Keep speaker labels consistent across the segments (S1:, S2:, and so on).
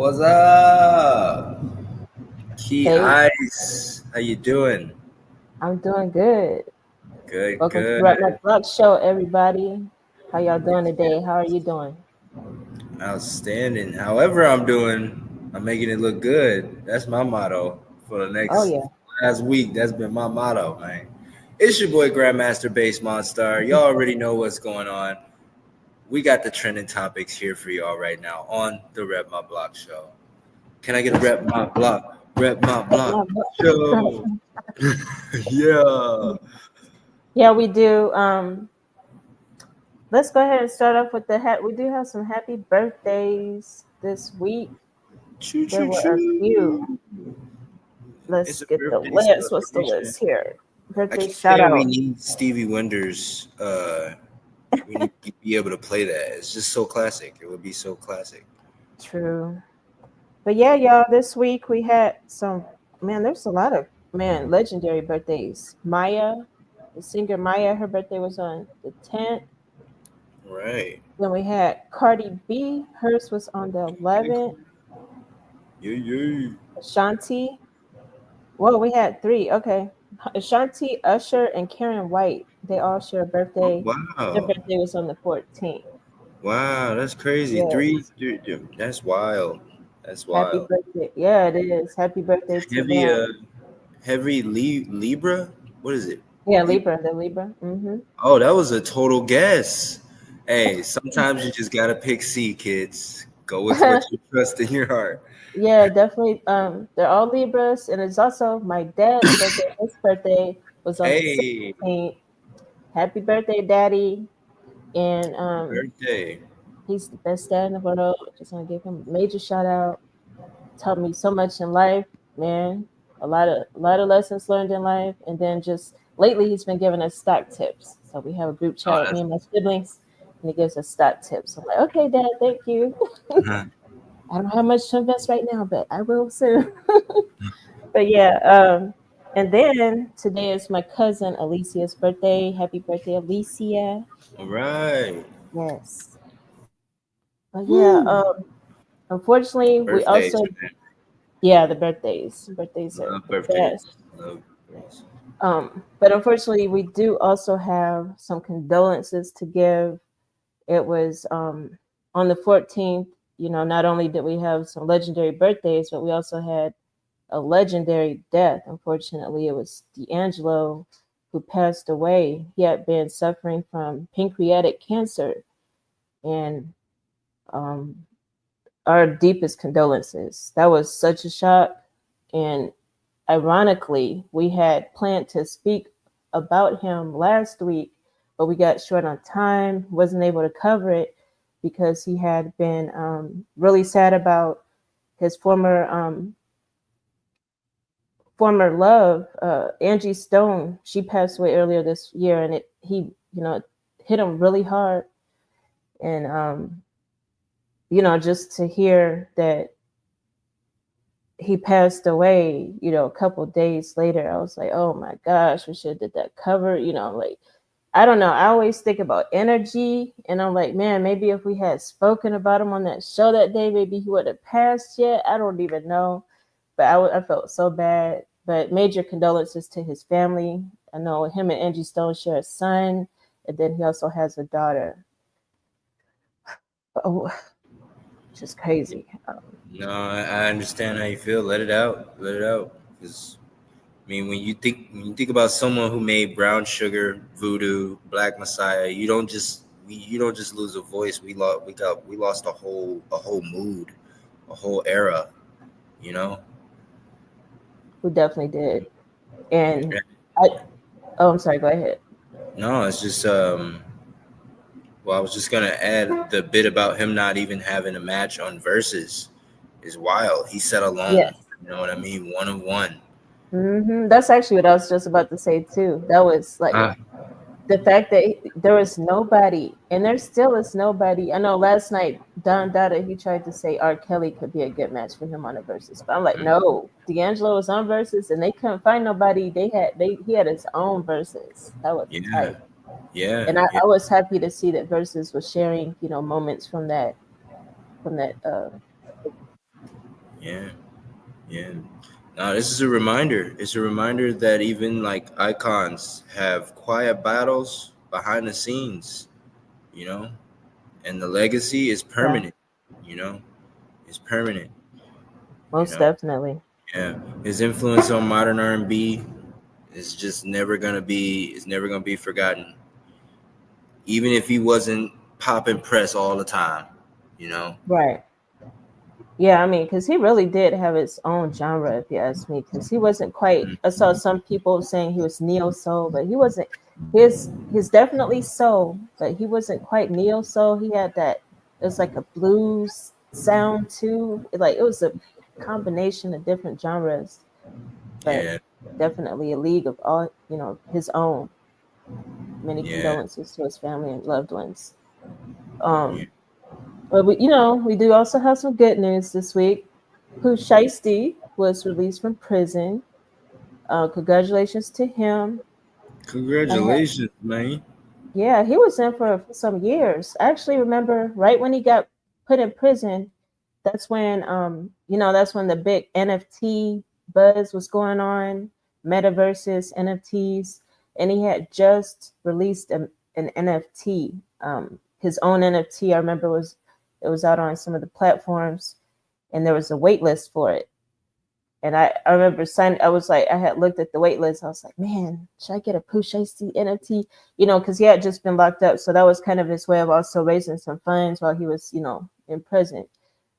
S1: What's up?
S2: Hey,
S1: KeyIce, how you doing?
S2: I'm doing good.
S1: Good,
S2: Welcome to the
S1: good.
S2: Rep My Block Show, everybody. How y'all doing today? How are you doing?
S1: Outstanding. However I'm doing, I'm making it look good. That's my motto for the
S2: Oh
S1: next
S2: yeah.
S1: last week. That's been my motto, man. It's your boy Grandmastar Bass Monstar. Y'all already know what's going on. We got the trending topics here for y'all right now on the Rep My Block Show. Can I get a Rep My Block? Rep My
S2: Rep
S1: Block
S2: My Block.
S1: Show. Yeah.
S2: Yeah, we do. Let's go ahead and start off with the hat. We do have some happy birthdays this week.
S1: Choo
S2: There
S1: choo
S2: were a few.
S1: choo.
S2: Let's
S1: It's a
S2: get the
S1: birthday
S2: list. What's the
S1: celebration.
S2: list here?
S1: I
S2: Birthday
S1: keep
S2: shout
S1: saying we
S2: out.
S1: need Stevie Wonder's. We need to be able to play that. It's just so classic. It would be so classic.
S2: True. But yeah, y'all, this week we had there's a lot of legendary birthdays. Maya, the singer Maya, her birthday was on the 10th.
S1: Right.
S2: Then we had Cardi B, hers was on the 11th.
S1: Yeah, yeah.
S2: Ashanti, well, we had three. Okay. Ashanti, Usher, and Karen White, they all share a birthday. Their
S1: Wow.
S2: birthday was on the 14th.
S1: Wow, that's crazy. Three,
S2: Yes.
S1: that's wild. That's
S2: Happy
S1: wild.
S2: birthday. Yeah, it is. Happy birthday to
S1: Heavy,
S2: them.
S1: heavy Libra. What is it?
S2: Yeah,
S1: Libra.
S2: Libra, the Libra.
S1: Oh, that was a total guess. Hey, sometimes you just gotta pick C, kids. Go with what you trust in your heart.
S2: Yeah, definitely. They're all Libras, and it's also my dad's birthday. His birthday was on the
S1: Hey,
S2: 16th. Happy birthday, Daddy! And
S1: birthday.
S2: he's the best dad in the world. Just want to give him a major shout out. Taught me so much in life, man. A lot of lessons learned in life, and then just lately he's been giving us stock tips. So we have a group
S1: Oh,
S2: chat with me
S1: that's
S2: and my siblings, and he gives us stock tips. I'm like, okay, Dad, thank you. I don't have much to invest right now, but I will soon. But yeah, and then today is my cousin Alicia's birthday. Happy birthday, Alicia.
S1: all right.
S2: Yes. But yeah,
S1: Woo.
S2: unfortunately, we
S1: Birthdays,
S2: also,
S1: man.
S2: yeah, the birthdays. Birthdays are
S1: Love
S2: the
S1: birthdays.
S2: best.
S1: Love birthdays.
S2: But unfortunately, we do also have some condolences to give. It was on the 14th. You know, not only did we have some legendary birthdays, but we also had a legendary death. Unfortunately, it was D'Angelo who passed away. He had been suffering from pancreatic cancer, and um, our deepest condolences. That was such a shock. And ironically, we had planned to speak about him last week, but we got short on time, wasn't able to cover it because he had been really sad about his former love, Angie Stone. She passed away earlier this year, and it hit him really hard. And just to hear that he passed away, a couple days later, I was like, oh my gosh, we should have did that cover. Like, I don't know. I always think about energy, and I'm like, man, maybe if we had spoken about him on that show that day, maybe he would have passed yet. I don't even know, but I felt so bad. But major condolences to his family. I know him and Angie Stone share a son, and then he also has a daughter. Oh, just crazy.
S1: No, I understand how you feel. Let it out. Let it out. Because I mean, when you think about someone who made Brown Sugar, Voodoo, Black Messiah, you don't just lose a voice. We lost a whole mood, a whole era. You know.
S2: We definitely did. And I, oh, I'm sorry. Go ahead.
S1: No, it's just Well, I was just gonna add the bit about him not even having a match on Versus is wild. He said alone.
S2: Yes.
S1: You know what I mean? One of one.
S2: That's actually what I was just about to say too. That was like
S1: Ah,
S2: the fact that there was nobody, and there still is nobody. I know last night Don Dada he tried to say R. Kelly could be a good match for him on a versus, but I'm like, no. D'Angelo was on versus, and they couldn't find nobody. He had his own versus. That was
S1: yeah,
S2: tight,
S1: yeah,
S2: and I,
S1: yeah.
S2: I was happy to see that versus was sharing moments from that
S1: Yeah, yeah. Now this is a reminder. It's a reminder that even like icons have quiet battles behind the scenes, you know, and the legacy is
S2: Yeah,
S1: permanent. You know, it's permanent. You
S2: most
S1: know,
S2: definitely.
S1: yeah. His influence on modern R&B is just never gonna be. It's never gonna be forgotten. Even if he wasn't popping press all the time, you know.
S2: Right. Yeah, I mean, because he really did have his own genre, if you ask me. Because he wasn't quite.
S1: Mm,
S2: I saw some people saying he was neo soul, but he wasn't. His definitely soul, but he wasn't quite neo soul. He had that. It was like a blues sound too. Like it was a combination of different genres, but
S1: yeah,
S2: definitely a league of all. His own. Many
S1: yeah,
S2: condolences to his family and loved ones.
S1: yeah.
S2: Um, but we do also have some good news this week. Pooh Shiesty was released from prison. Congratulations to him. I had,
S1: Congratulations, man.
S2: yeah, he was in for some years. I actually remember right when he got put in prison. That's when the big NFT buzz was going on, metaverses, NFTs, and he had just released an NFT, his own NFT. I remember it was out on some of the platforms, and there was a wait list for it. And I remember signing. I was like, I had looked at the wait list. I was like, man, should I get a Pooh Shiesty NFT? Because he had just been locked up, so that was kind of his way of also raising some funds while he was, in prison.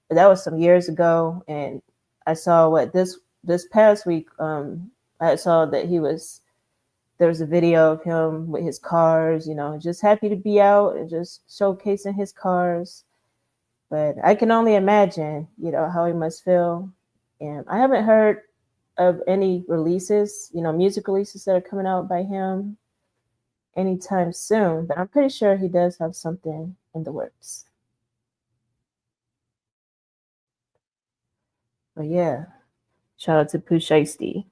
S2: But that was some years ago, and I saw what this past week. I saw that there was a video of him with his cars, just happy to be out and just showcasing his cars. But I can only imagine, how he must feel. And I haven't heard of any releases, music releases that are coming out by him anytime soon, but I'm pretty sure he does have something in the works. But yeah, shout out to Pooh Shiesty.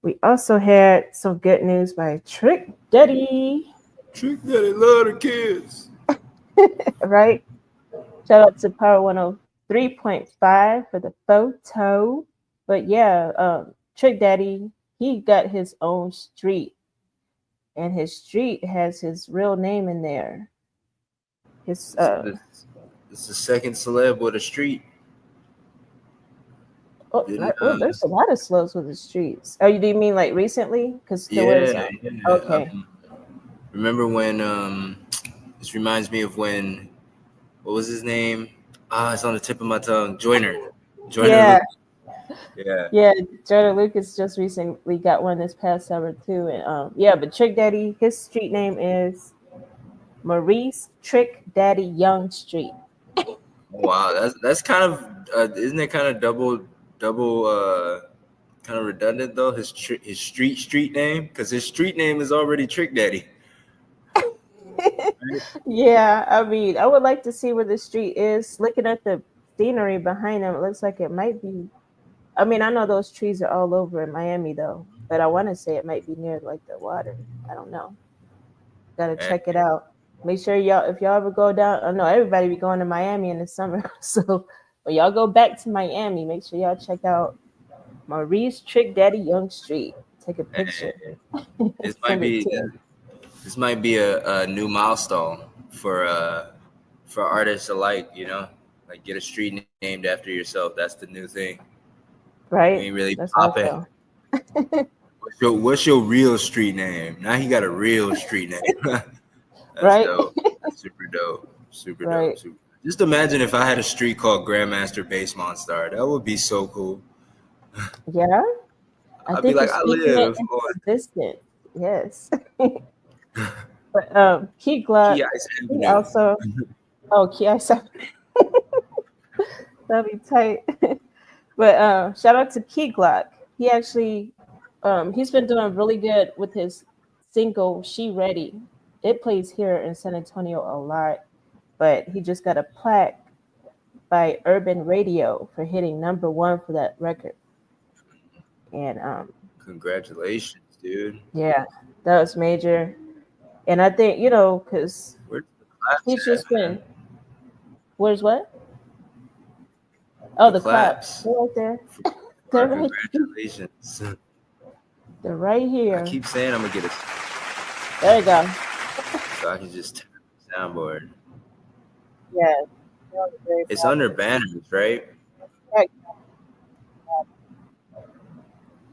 S2: We also had some good news by Trick Daddy,
S1: Trick Daddy love the kids.
S2: right? Shout out to Power 103.5 for the photo. But yeah, Trick Daddy, he got his own street, and his street has his real name in there. His
S1: It's the second celeb with a street. Didn't
S2: there's a lot of slows with the streets. Oh, do you mean like recently? Because there was
S1: yeah, yeah.
S2: okay,
S1: Remember when this reminds me of when what was his name? Ah, it's on the tip of my tongue. Joyner
S2: yeah,
S1: Lucas. Yeah.
S2: yeah. Jordan Lucas just recently got one this past summer too, and yeah. But Trick Daddy, his street name is Maurice Trick Daddy Young Street.
S1: Wow, that's kind of isn't it kind of double kind of redundant though his street name because his street name is already Trick Daddy. Right?
S2: Yeah, I mean, I would like to see where the street is. Looking at the scenery behind him, it looks like it might be. I mean, I know those trees are all over in Miami though, but I want to say it might be near like the water. I don't know. Gotta
S1: And,
S2: check it out. Make sure y'all, if y'all ever go down, I know everybody be going to Miami in the summer. So when y'all go back to Miami, make sure y'all check out Maurice Trick Daddy Young Street. Take a picture.
S1: and this might
S2: Send it
S1: be
S2: to him.
S1: this might be a new milestone for artists alike. You know, like get a street named after yourself. That's the new thing. You ain't
S2: Right?
S1: really
S2: That's how I
S1: popping.
S2: feel.
S1: What's your real street name? Now he got a real street name. That's
S2: Right?
S1: dope. That's super dope. Super dope.
S2: Right.
S1: Super. Just imagine if I had a street called Grandmastar Bass Monstar. That would be so cool.
S2: Yeah. I
S1: I'd be
S2: think you're
S1: like, I
S2: speaking it
S1: live
S2: into
S1: on
S2: existence. Yes. But Key Glock,
S1: KeyIce
S2: he
S1: Avenue.
S2: also KeyIce that'd be tight. But shout out to Key Glock. He actually he's been doing really good with his single She Ready. It plays here in San Antonio a lot, but he just got a plaque by Urban Radio for hitting #1 for that record. And
S1: Congratulations, dude.
S2: yeah, that was major. And I think, because
S1: Where's the class
S2: he's
S1: at,
S2: just
S1: man?
S2: been, where's what? Oh,
S1: The
S2: the claps.
S1: claps.
S2: They're right there.
S1: Our
S2: They're right.
S1: congratulations.
S2: They're right
S1: I
S2: here.
S1: keep saying I'm gonna get a
S2: There you go.
S1: so I can just tap the soundboard.
S2: Yeah. They're on the very
S1: It's under
S2: bottom.
S1: banners, right?
S2: Right.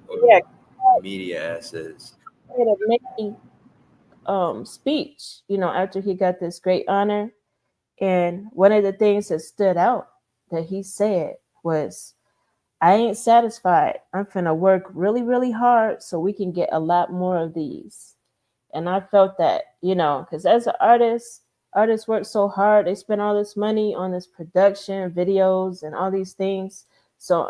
S1: Or
S2: Yeah.
S1: media assets.
S2: He had a mini speech, after he got this great honor. And one of the things that stood out that he said was, I ain't satisfied. I'm finna work really, really hard so we can get a lot more of these. And I felt that, because as an artist, artists work so hard. They spend all this money on this production, videos, and all these things. So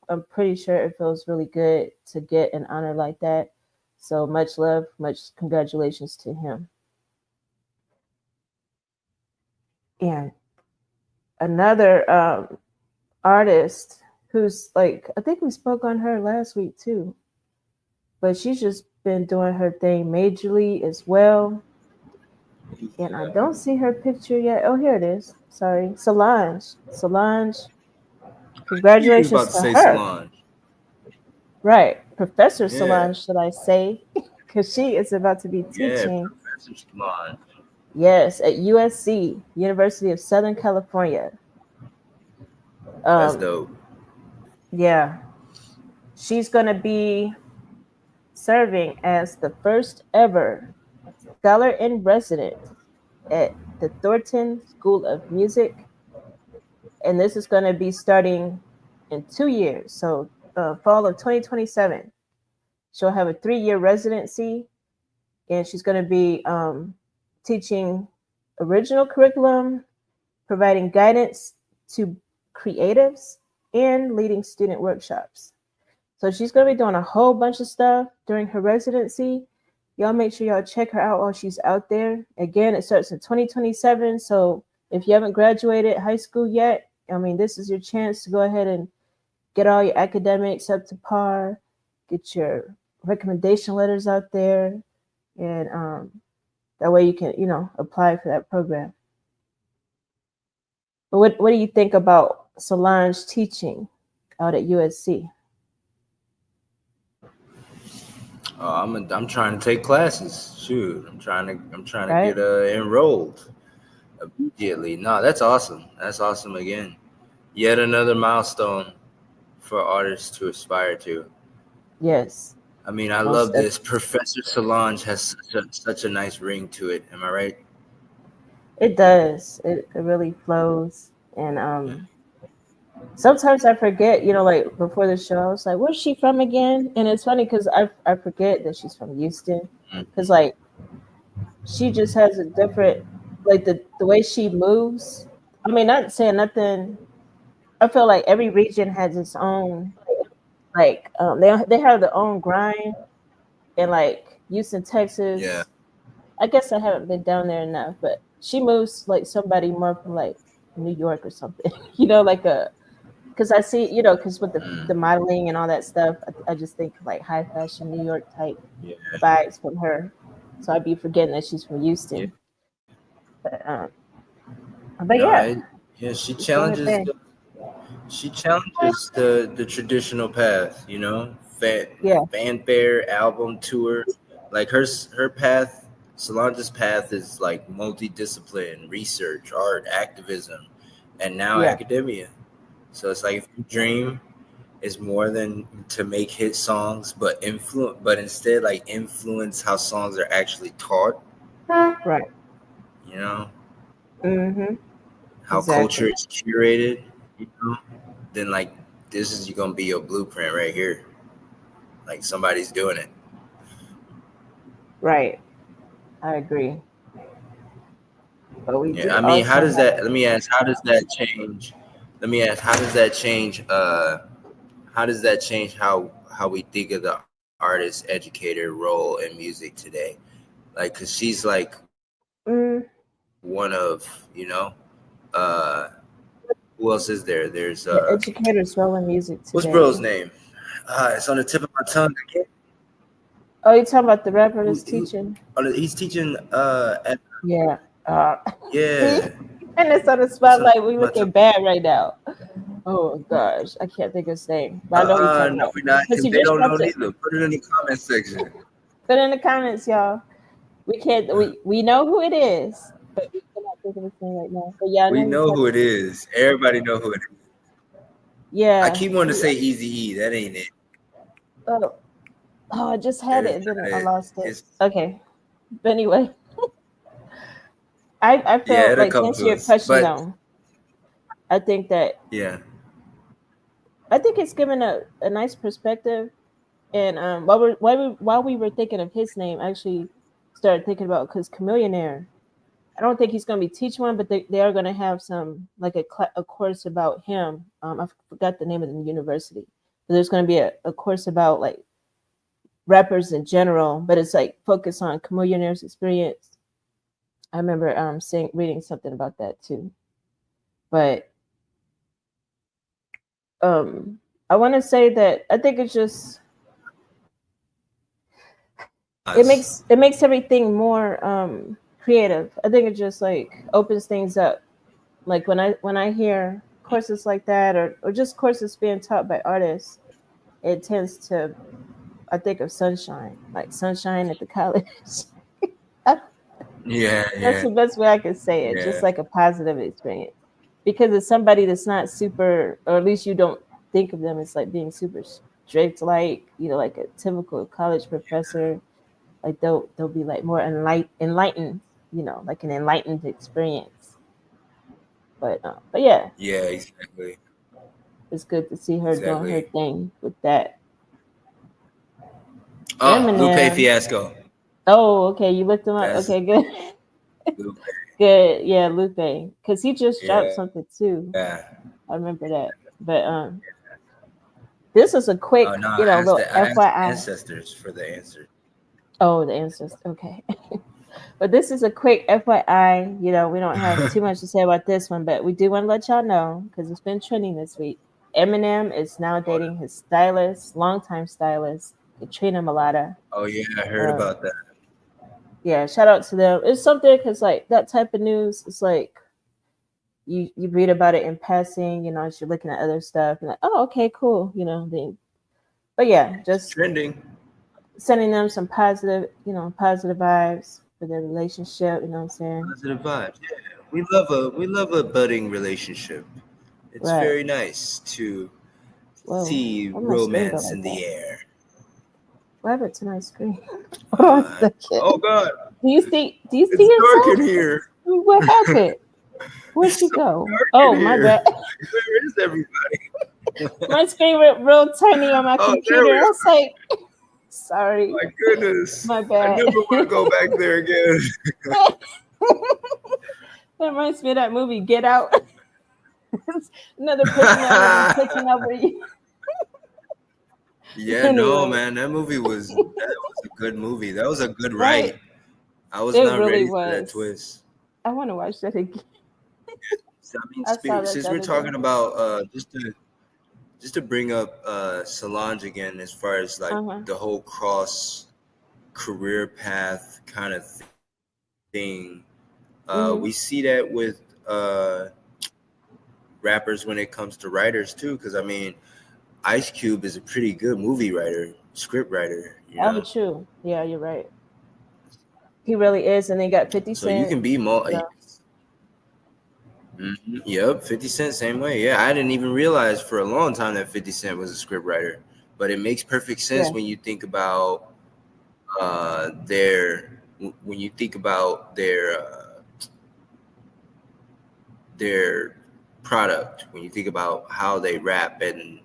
S2: I'm pretty sure it feels really good to get an honor like that. So much love, much congratulations to him. And another artist who's like, I think we spoke on her last week too, but she's just been doing her thing majorly as well. And I don't see her picture yet. Oh, here it is. Sorry. Solange. Solange.
S1: You was
S2: Congratulations
S1: about to
S2: to
S1: say
S2: her.
S1: Solange.
S2: Right. Professor
S1: Yeah.
S2: Solange, should I say? Because she is about to be
S1: Yeah,
S2: teaching,
S1: Professor Solange.
S2: yes, at USC, University of Southern California.
S1: That's
S2: Um,
S1: dope.
S2: yeah. She's going to be serving as the first ever scholar in resident at the Thornton School of Music, and this is going to be starting in 2 years. So, fall of 2027. She'll have a 3-year residency, and she's going to be teaching original curriculum, providing guidance to creatives, and leading student workshops. So she's going to be doing a whole bunch of stuff during her residency. Y'all make sure y'all check her out while she's out there. Again, it starts in 2027. So if you haven't graduated high school yet, I mean, this is your chance to go ahead and get all your academics up to par, get your recommendation letters out there, and that way you can, apply for that program. But what do you think about Solange teaching out at USC?
S1: I'm trying to take classes. Shoot, I'm trying to
S2: Right?
S1: get enrolled immediately. No, that's awesome. That's awesome again. Yet another milestone for artists to aspire to.
S2: Yes,
S1: I mean, I
S2: most
S1: love this.
S2: definitely.
S1: Professor Solange has such a nice ring to it. Am I right?
S2: It does. It really flows. And sometimes I forget, like before the show, I was like, where's she from again? And it's funny because I forget that she's from Houston. Because,
S1: Mhm.
S2: like, she just has a different, like, the way she moves. I mean, not saying nothing. I feel like every region has its own, like, they have their own grind. And, like, Houston,
S1: Yeah.
S2: Texas, I guess I haven't been down there enough, but she moves like somebody more from like New York or something, like because I see, because with the
S1: Mm.
S2: modeling and all that stuff, I just think like high fashion New York type
S1: Yeah.
S2: vibes from her. So I'd be forgetting that she's from
S1: Yeah.
S2: Houston. But, but
S1: No,
S2: yeah,
S1: yeah. She
S2: she's doing her
S1: challenges
S2: thing.
S1: the traditional path.
S2: Yeah,
S1: Fanfare album tour. Like her path, Solange's path is like multidiscipline, research, art, activism, and now
S2: yeah,
S1: academia. So it's like if your dream is more than to make hit songs, but instead like influence how songs are actually taught.
S2: right.
S1: You know
S2: Mm-hmm.
S1: how culture
S2: Exactly.
S1: is curated. You know, then like this is gonna be your blueprint right here. Like somebody's doing it.
S2: Right. I agree. But we
S1: Yeah,
S2: do
S1: I mean, how
S2: also
S1: does
S2: have,
S1: that? Let me ask. How does that change? Let me ask. How does that change? How does that change how we think of the artist educator role in music today? Like, cause she's like
S2: mm,
S1: one of uh, who else is there? There's
S2: the educators role in music
S1: what's bro's
S2: today.
S1: name? It's on the tip of my tongue. I can't.
S2: Oh, you talking about the rapper that's
S1: Who
S2: teaching?
S1: he's teaching at,
S2: Yeah. Uh, see,
S1: yeah.
S2: and it's on the
S1: It's on the
S2: spotlight.
S1: tip
S2: We
S1: of my
S2: looking
S1: tongue.
S2: bad right now. Oh gosh, I can't think of his name, but I know who you're talking
S1: No,
S2: about
S1: we're not,
S2: because
S1: because
S2: he
S1: they
S2: just
S1: don't know
S2: dropped it.
S1: neither. Put it in the comment section.
S2: Put in the comments, y'all. We can't. We know who it is, but we cannot think of his name right now. But yeah, I know
S1: We
S2: who you're
S1: know who
S2: talking
S1: it
S2: about.
S1: is. Everybody know who it is. I
S2: Yeah.
S1: keep wanting to say Easy E. That ain't it.
S2: Oh, oh, I just
S1: That
S2: had
S1: is
S2: it and then
S1: not
S2: I
S1: it.
S2: lost it.
S1: It's
S2: Okay, but anyway, I
S1: yeah,
S2: feel
S1: it'll
S2: like to
S1: come
S2: answer
S1: to
S2: your
S1: us.
S2: question
S1: But
S2: though, I think that
S1: yeah,
S2: it's given a nice perspective. And while we were thinking of his name, I actually started thinking about because Chameleonaire. I don't think he's going to be teaching one, but they are going to have some like a course about him. I forgot the name of the university, but there's going to be a course about like rappers in general, but it's like focused on Chameleonaire's experience. I remember reading something about that too. But I want to say that I think it's just
S1: us.
S2: it makes everything more creative. I think it just like opens things up. Like when I hear courses like that or just courses being taught by artists, it tends to I think of sunshine, like sunshine at the college.
S1: Yeah,
S2: That's
S1: yeah,
S2: the best way I can say it. Just
S1: yeah.
S2: like a positive experience. Because it's somebody that's not super, or at least you don't think of them as like being super strict, like like a typical college professor. Like they'll be like more enlightened, like an enlightened experience. But yeah,
S1: Yeah, exactly.
S2: it's good to see her doing her
S1: Exactly.
S2: thing with that.
S1: Oh, Lupe
S2: Eminem.
S1: Fiasco.
S2: Oh, okay, you looked him up.
S1: That's
S2: Okay, good,
S1: Lupe.
S2: good. Yeah, Lupe, because he just dropped
S1: Yeah.
S2: something too.
S1: Yeah.
S2: I remember that. But this is a
S1: Oh
S2: quick,
S1: no, I asked
S2: little
S1: the, I asked the
S2: FYI.
S1: ancestors for the answer.
S2: Oh, the answers. Okay. But this is a quick FYI. We don't have too much to say about this one, but we do want to let y'all know because it's been trending this week. Eminem is now dating his stylist, longtime stylist, Katrina Malata.
S1: Oh yeah, I heard
S2: Um,
S1: about that.
S2: yeah, shout out to them. It's something because like that type of news, it's like you read about it in passing, as you're looking at other stuff, and like, oh, okay, cool, Then, but yeah,
S1: It's
S2: just
S1: trending.
S2: sending them some positive vibes for their relationship. You know what I'm saying?
S1: Positive vibes. Yeah, we love a budding relationship. It's
S2: Right.
S1: very nice to
S2: Whoa,
S1: see
S2: why my screen go
S1: romance
S2: like
S1: in
S2: that?
S1: the air.
S2: What happened to my screen? Hold on a second.
S1: Oh God,
S2: Do you see
S1: it's dark in
S2: yourself?
S1: here.
S2: What happened? Where'd
S1: It's
S2: she
S1: so
S2: go?
S1: dark in
S2: Oh, my
S1: here.
S2: bad.
S1: Where is everybody?
S2: My screen went real tiny on my
S1: Oh, there
S2: computer.
S1: we
S2: I was
S1: are.
S2: like, sorry,
S1: My goodness,
S2: my
S1: I
S2: bad.
S1: never want to go back there again.
S2: That reminds me of that movie, Get Out. Another person that will be taking over you.
S1: Yeah, no,
S2: Anyway,
S1: man, that was a good movie. That was a good
S2: right?
S1: write. I was
S2: It
S1: not
S2: really
S1: ready for that
S2: was.
S1: twist.
S2: I want to watch that again.
S1: So, I mean,
S2: I saw that
S1: since
S2: the
S1: we're
S2: other day.
S1: talking about just to bring up Solange again, as far as like
S2: Uh-huh.
S1: the whole cross career path kind of thing,
S2: Mm-hmm.
S1: we see that with rappers when it comes to writers too. Because I mean, Ice Cube is a pretty good movie writer, script writer,
S2: Oh, true. Yeah, you're right. He really is. And then got 50
S1: So you
S2: Cent.
S1: can be
S2: You know.
S1: Yep, 50 Cent, same way. Yeah, I didn't even realize for a long time that 50 Cent was a script writer, but it makes perfect sense
S2: Yeah.
S1: when you think about their their product, when you think about how they rap and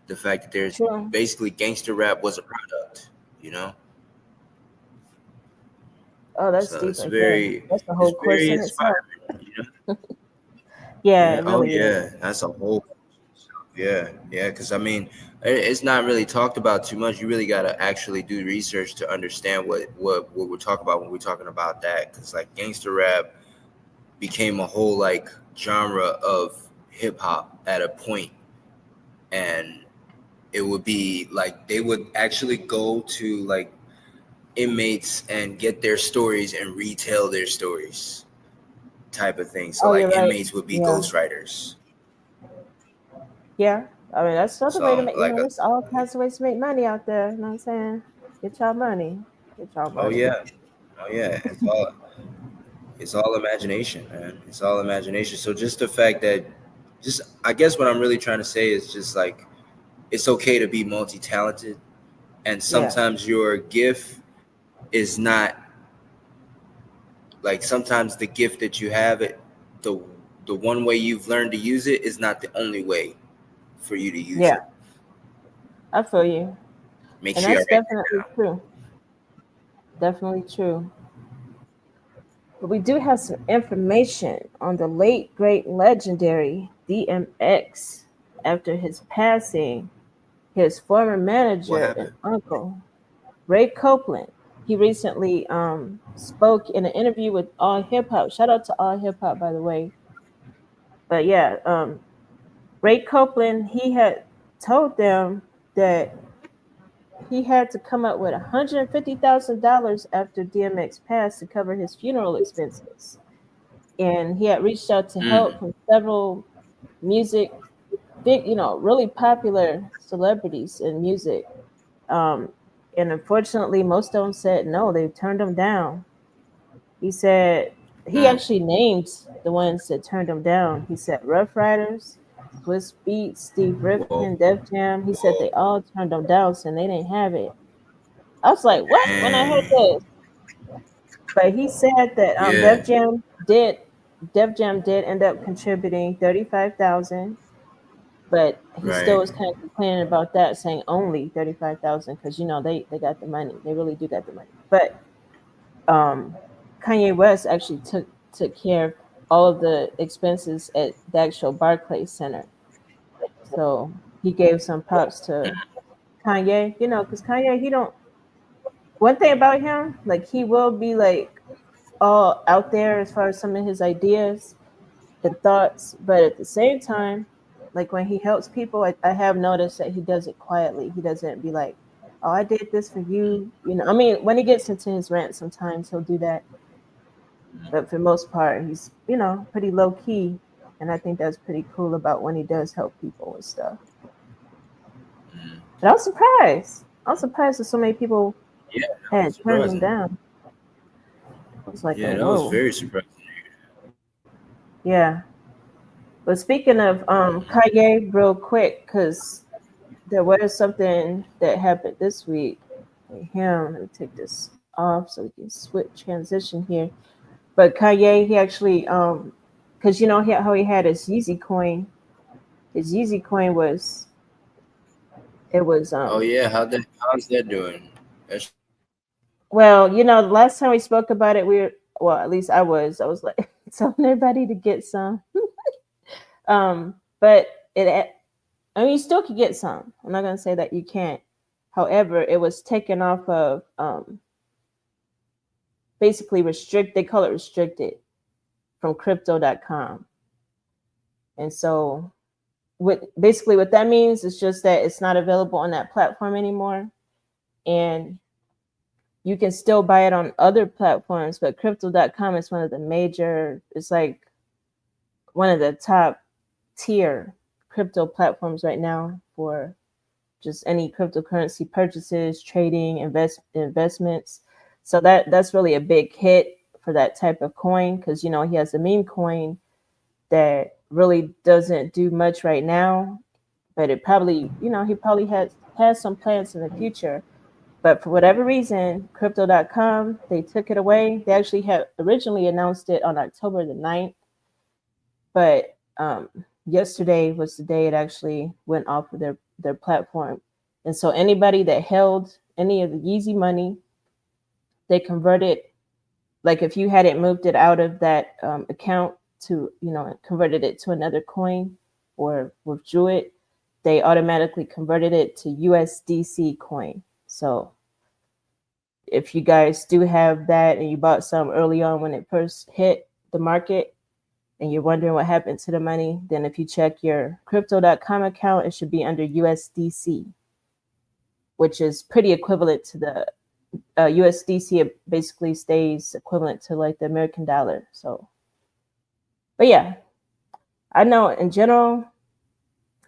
S1: the fact that there's
S2: True.
S1: basically gangster rap was a product, you know.
S2: Oh, that's
S1: So
S2: deep right there. That's the
S1: it's
S2: whole course
S1: very
S2: in itself.
S1: inspiring, you know.
S2: Yeah,
S1: Yeah.
S2: it
S1: Oh
S2: really is.
S1: yeah, that's a whole. Yeah, yeah, because I mean, it's not really talked about too much. You really got to actually do research to understand what we're talking about when we're talking about that. Because like gangster rap became a whole like genre of hip hop at a point, and it would be like they would actually go to like inmates and get their stories and retell their stories, type of thing. So
S2: Oh,
S1: like
S2: you're right.
S1: inmates would be
S2: Yeah.
S1: ghostwriters.
S2: Yeah. I mean, that's another way to
S1: So
S2: make,
S1: like,
S2: there's all kinds of ways to make money out there. You know what I'm saying? Get y'all money. Get y'all
S1: oh
S2: money.
S1: yeah, oh yeah, it's all imagination, man. It's all imagination. So just the fact that, just I guess what I'm really trying to say is just like it's okay to be multi-talented, and
S2: Yeah.
S1: sometimes your gift is not like sometimes the gift that you have it the the one way you've learned to use it is not the only way for you to use
S2: Yeah.
S1: it.
S2: I feel you.
S1: Make
S2: And
S1: sure you
S2: that's
S1: write that
S2: definitely
S1: down.
S2: true. Definitely true. But we do have some information on the late, great, legendary DMX. After his passing, his former
S1: What
S2: manager and
S1: happened?
S2: uncle, Ray Copeland, he recently spoke in an interview with All Hip Hop. Shout out to All Hip Hop, by the way. But yeah, Ray Copeland, he had told them that he had to come up with $150,000 after DMX passed to cover his funeral expenses. And he had reached out to help
S1: Mm,
S2: from several music, big, really popular celebrities in music. Um, and unfortunately, most of them said no, they turned him down. He said he
S1: mm.
S2: actually named the ones that turned him down. He said Rough Riders, Swiss Beats, Steve
S1: Whoa,
S2: Rifkin, Def Jam. He said
S1: whoa.
S2: they all turned him down, saying they didn't have it. I was like, what? When I heard
S1: Dang.
S2: this, but he said that
S1: Yeah,
S2: Def Jam did end up contributing 35,000, but he still
S1: right.
S2: was kind of complaining about that, saying only 35,000 because they got the money, they really do got the money. But um, Kanye West actually took care of all of the expenses at the actual Barclays Center, so he gave some props to Kanye, because Kanye, he don't. One thing about him, like he will be like all out there as far as some of his ideas and thoughts, but at the same time, like when he helps people, I have noticed that he does it quietly. He doesn't be like, "Oh, I did this for you," I mean, when he gets into his rant, sometimes he'll do that, but for the most part, he's pretty low key, and I think that's pretty cool about when he does help people and stuff.
S1: Mm.
S2: But I was surprised. I was surprised that so many people
S1: Yeah, that was
S2: had turned him
S1: surprising.
S2: down. I was like,
S1: Yeah,
S2: "Oh,
S1: that was
S2: whoa,
S1: very surprising.
S2: yeah." But speaking of Kanye, real quick, because there was something that happened this week with him. Let me take this off so we can switch transition here. But Kanye, he actually because how he had his Yeezy coin. His Yeezy coin was it was
S1: Oh yeah, how's that doing? That's,
S2: well, the last time we spoke about it, well, at least I was like telling everybody to get some. But I mean, you still could get some. I'm not gonna say that you can't. However, it was taken off of basically restrict. They call it restricted from crypto.com. And so what that means is just that it's not available on that platform anymore. And you can still buy it on other platforms, but crypto.com is one of the major, it's like one of the top tier crypto platforms right now for just any cryptocurrency purchases, trading, investments. So that's really a big hit for that type of coin because he has a meme coin that really doesn't do much right now, but it probably he probably has some plans in the future. But for whatever reason, crypto.com, they took it away. They actually had originally announced it on October the 9th, but yesterday was the day it actually went off of their platform. And so anybody that held any of the Yeezy money, they converted, like if you had it moved it out of that account to, converted it to another coin or withdrew it, they automatically converted it to USDC coin. So if you guys do have that and you bought some early on when it first hit the market and you're wondering what happened to the money, then if you check your crypto.com account, it should be under USDC, which is pretty equivalent to the USDC. It basically stays equivalent to like the American dollar. So, but yeah, I know in general,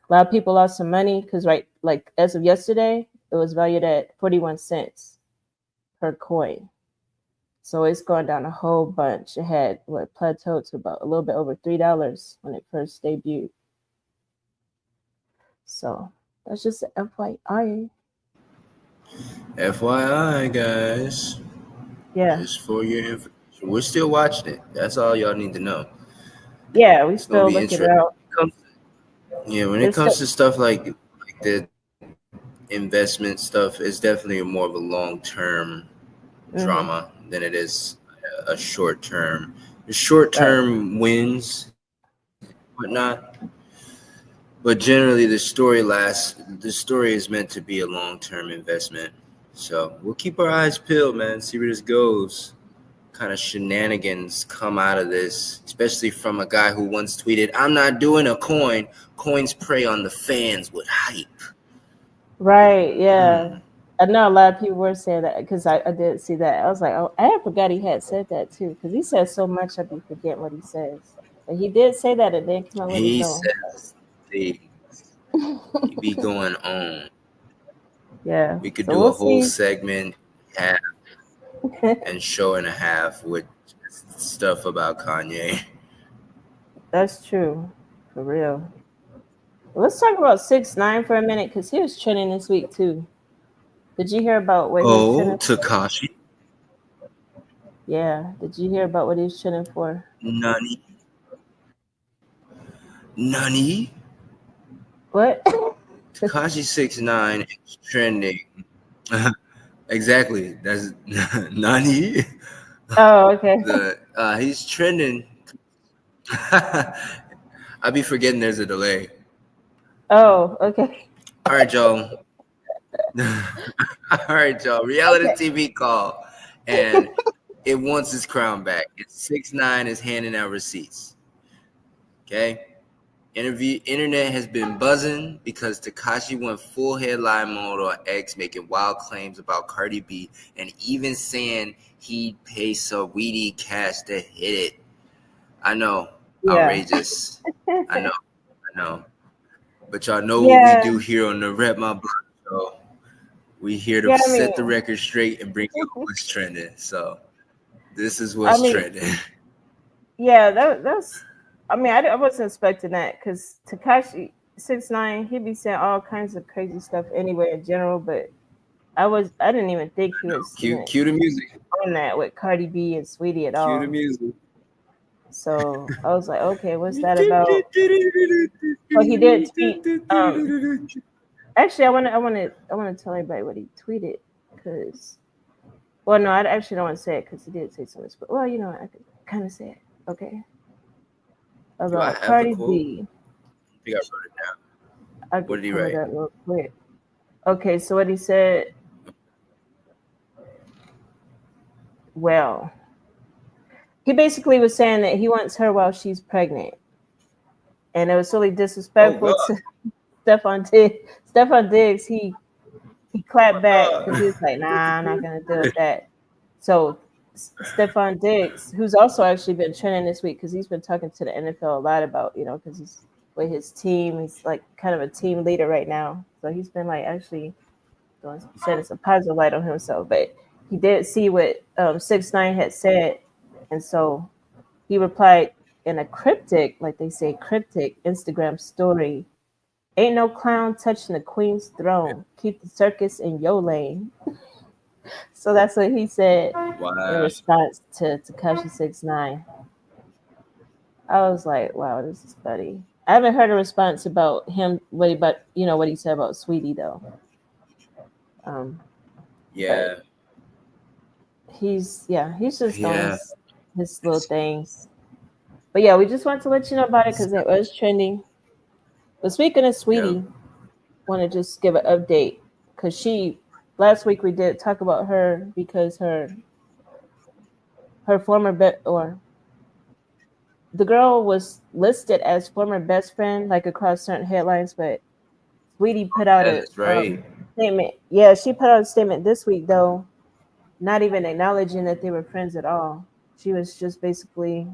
S2: A lot of people lost some money because, right, like as of yesterday, it was valued at 41 cents per coin. So it's gone down a whole bunch. It had what plateaued to about a little bit over $3 when it first debuted. So that's just a FYI.
S1: FYI, guys,
S2: Yeah,
S1: just for your information, we're still watching it. That's all y'all need to know.
S2: yeah, we
S1: It's gonna
S2: still
S1: be
S2: looking
S1: interesting.
S2: out.
S1: Yeah, when it
S2: It's
S1: comes
S2: still,
S1: to stuff like the investment stuff, it's definitely more of a long-term
S2: mm-hmm,
S1: drama than it is a short-term. The
S2: right,
S1: short-term wins, whatnot, but generally the story lasts. The story is meant to be a long-term investment. So we'll keep our eyes peeled, man. See where this goes. Kind of shenanigans come out of this, especially from a guy who once tweeted, "I'm not doing a coin. Coins prey on the fans with hype."
S2: right, yeah.
S1: Hmm.
S2: I know a lot of people were saying that because I did see that. I was like, oh, I forgot he had said that too because he says so much I be forgetting what he says. But he did say that and then come out with his
S1: He
S2: own.
S1: says things he be going on.
S2: Yeah,
S1: We could
S2: so
S1: do
S2: we'll
S1: a whole
S2: see.
S1: segment and show and a half with stuff about Kanye.
S2: That's true, for real. Let's talk about 6ix9ine for a minute because he was trending this week too. Did you hear about what he was
S1: Oh,
S2: trending for?
S1: Takashi.
S2: Yeah, did you hear about what he was trending for?
S1: Nani. Nani.
S2: What?
S1: Takashi 69 is trending. Exactly. That's Nani.
S2: Oh, okay.
S1: He's trending. I be forgetting there's a delay.
S2: Oh, okay.
S1: All right, y'all. All right, y'all. Reality
S2: Okay.
S1: TV call, and it wants its crown back. It's 6ix9ine is handing out receipts. Okay. Internet has been buzzing because Tekashi went full headline mode on X, making wild claims about Cardi B, and even saying he'd pay Saweetie cash to hit it. I know,
S2: Yeah.
S1: outrageous. I know. But y'all know what we
S2: Yeah.
S1: do here on the Rep My Block Show. We here to
S2: Yeah, I
S1: set the
S2: mean,
S1: record straight and bring you what's trending. So this is
S2: I
S1: what's
S2: mean,
S1: trending.
S2: yeah, that's. I mean, I wasn't expecting that because Takashi 6ix9ine, he be saying all kinds of crazy stuff anyway in general, but I didn't even think he was even
S1: Cue the music.
S2: on that with Cardi B and Sweetie at
S1: Cue the
S2: all.
S1: music.
S2: So I was like, okay, what's that about? But he did tweet. Actually, I want to tell everybody what he tweeted because, well, no, I actually don't want to say it because he did say something. But well, I could kind of say it. Okay,
S1: Do I
S2: about
S1: have the
S2: Cardi
S1: quote?
S2: B.
S1: I think I wrote it down.
S2: I
S1: What
S2: could
S1: did he
S2: pull it
S1: write?
S2: up real quick. Okay, so what he said. Well, he basically was saying that he wants her while she's pregnant, and it was really
S1: Oh
S2: disrespectful
S1: God!
S2: to Stefan Diggs. Stefan Diggs, he
S1: Oh
S2: clapped back
S1: my
S2: because he was like, "Nah, I'm not gonna deal with that." So Stefan Diggs, who's also actually been trending this week because he's been talking to the NFL a lot about, because he's with his team. He's like kind of a team leader right now, so he's been like actually shedding some positive light on himself. But he did see what 6ix9ine had said, and so he replied in a cryptic, like they say, cryptic Instagram story. Ain't no clown touching the queen's throne. Keep the circus in your lane. So that's what he said in
S1: Wow.
S2: response to Tekashi 6ix9ine. I was like, wow, this is funny. I haven't heard a response about him, what he said about Sweetie though. Um, but
S1: Yeah.
S2: he's just doing
S1: Yeah.
S2: his little things. But yeah, we just wanted to let you know about it because it was trending. But speaking of
S1: Yeah.
S2: Sweetie, want to just give an update because last week we did talk about her because her former or the girl was listed as former best friend like across certain headlines, but Sweetie put out a
S1: That's right.
S2: statement. Yeah, she put out a statement this week though, not even acknowledging that they were friends at all. She was just basically,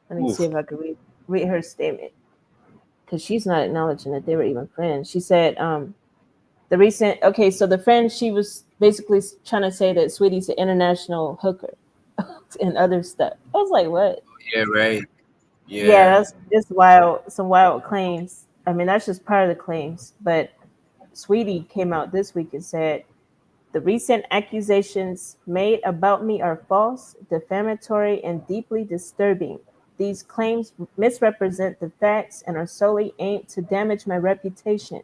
S2: let me see
S1: Oof.
S2: if I can read her statement. because she's not acknowledging that they were even friends. She said, the recent, okay, so the friend, she was basically trying to say that Sweetie's an international hooker and other stuff. I was like, what?
S1: Yeah, right.
S2: Yeah,
S1: Yeah.
S2: that's just wild, some wild claims. I mean, that's just part of the claims. But Sweetie came out this week and said, the recent accusations made about me are false, defamatory, and deeply disturbing. These claims misrepresent the facts and are solely aimed to damage my reputation.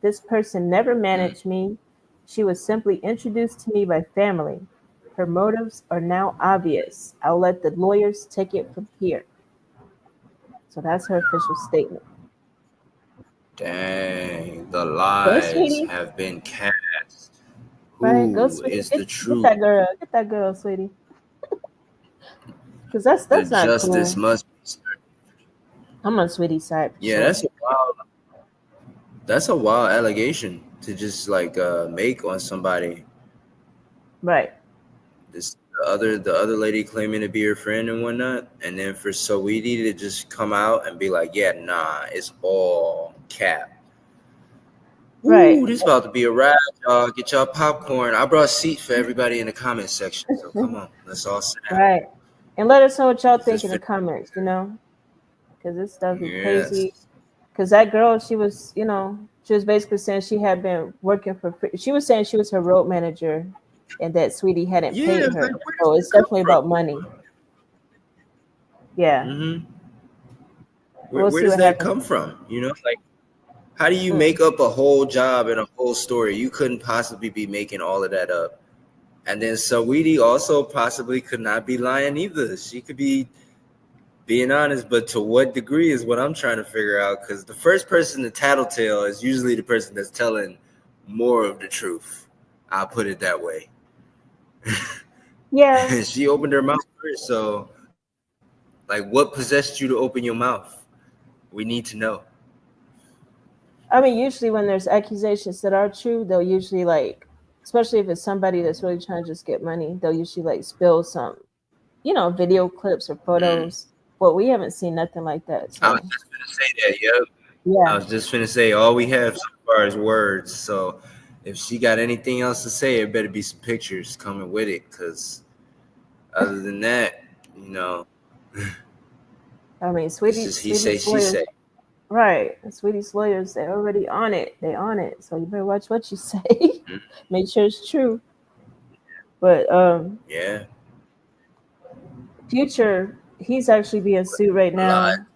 S2: This person never
S1: Mm.
S2: managed me. She was simply introduced to me by family. Her motives are now obvious. I'll let the lawyers take it from here. So that's her official statement.
S1: Dang, the
S2: Go,
S1: lies
S2: sweetie.
S1: have been cast.
S2: Right, go,
S1: Who
S2: sweetie.
S1: is the
S2: Get
S1: truth?
S2: that girl. Get that girl, sweetie. Because
S1: The
S2: that's not
S1: justice
S2: cool.
S1: must be served.
S2: I'm on Sweetie's side for
S1: Yeah,
S2: sure.
S1: that's a wild allegation to just like make on somebody.
S2: Right,
S1: This the other lady claiming to be her friend and whatnot, and then for Saweetie to just come out and be like, yeah, nah, it's all cap.
S2: right,
S1: Ooh, this about to be a ride, y'all. Get y'all popcorn. I brought seats for everybody in the comment section, so come on, let's all sit down.
S2: right. And let us know what y'all
S1: This is
S2: think in the
S1: for
S2: comments, because this stuff be
S1: yes.
S2: crazy. Because that girl, she was, she was basically saying she had been working for free. She was saying she was her road manager and that Sweetie hadn't
S1: Yeah,
S2: paid
S1: it's
S2: her.
S1: like where does
S2: So
S1: this
S2: it's
S1: come
S2: definitely
S1: from?
S2: about money. Yeah.
S1: Mm-hmm. Where,
S2: We'll
S1: where
S2: see
S1: does
S2: what
S1: that
S2: happens.
S1: come from? Like how do you
S2: Mm.
S1: make up a whole job and a whole story? You couldn't possibly be making all of that up. And then Saweetie also possibly could not be lying either. She could be being honest, but to what degree is what I'm trying to figure out. Because the first person to tattletale is usually the person that's telling more of the truth. I'll put it that way.
S2: Yeah.
S1: She opened her mouth first, so like, what possessed you to open your mouth? We need to know.
S2: I mean, usually when there's accusations that are true, they'll usually like, especially if it's somebody that's really trying to just get money, they'll usually like spill some, video clips or
S1: Mm.
S2: photos. But we haven't seen nothing like that.
S1: I was
S2: So
S1: just gonna say that. Yep. I
S2: yeah,
S1: was just gonna say all we have so far is words. So if she got anything else to say, it better be some pictures coming with it. Cause other than that, you know,
S2: I mean,
S1: it's just he say,
S2: Sweetie's
S1: she
S2: lawyers,
S1: say.
S2: right? Sweetie's lawyers, they're already on it. They on it. So you better watch what you say.
S1: Mm.
S2: Make sure it's true. But
S1: Yeah,
S2: Future, he's actually being sued right
S1: what lies?
S2: now.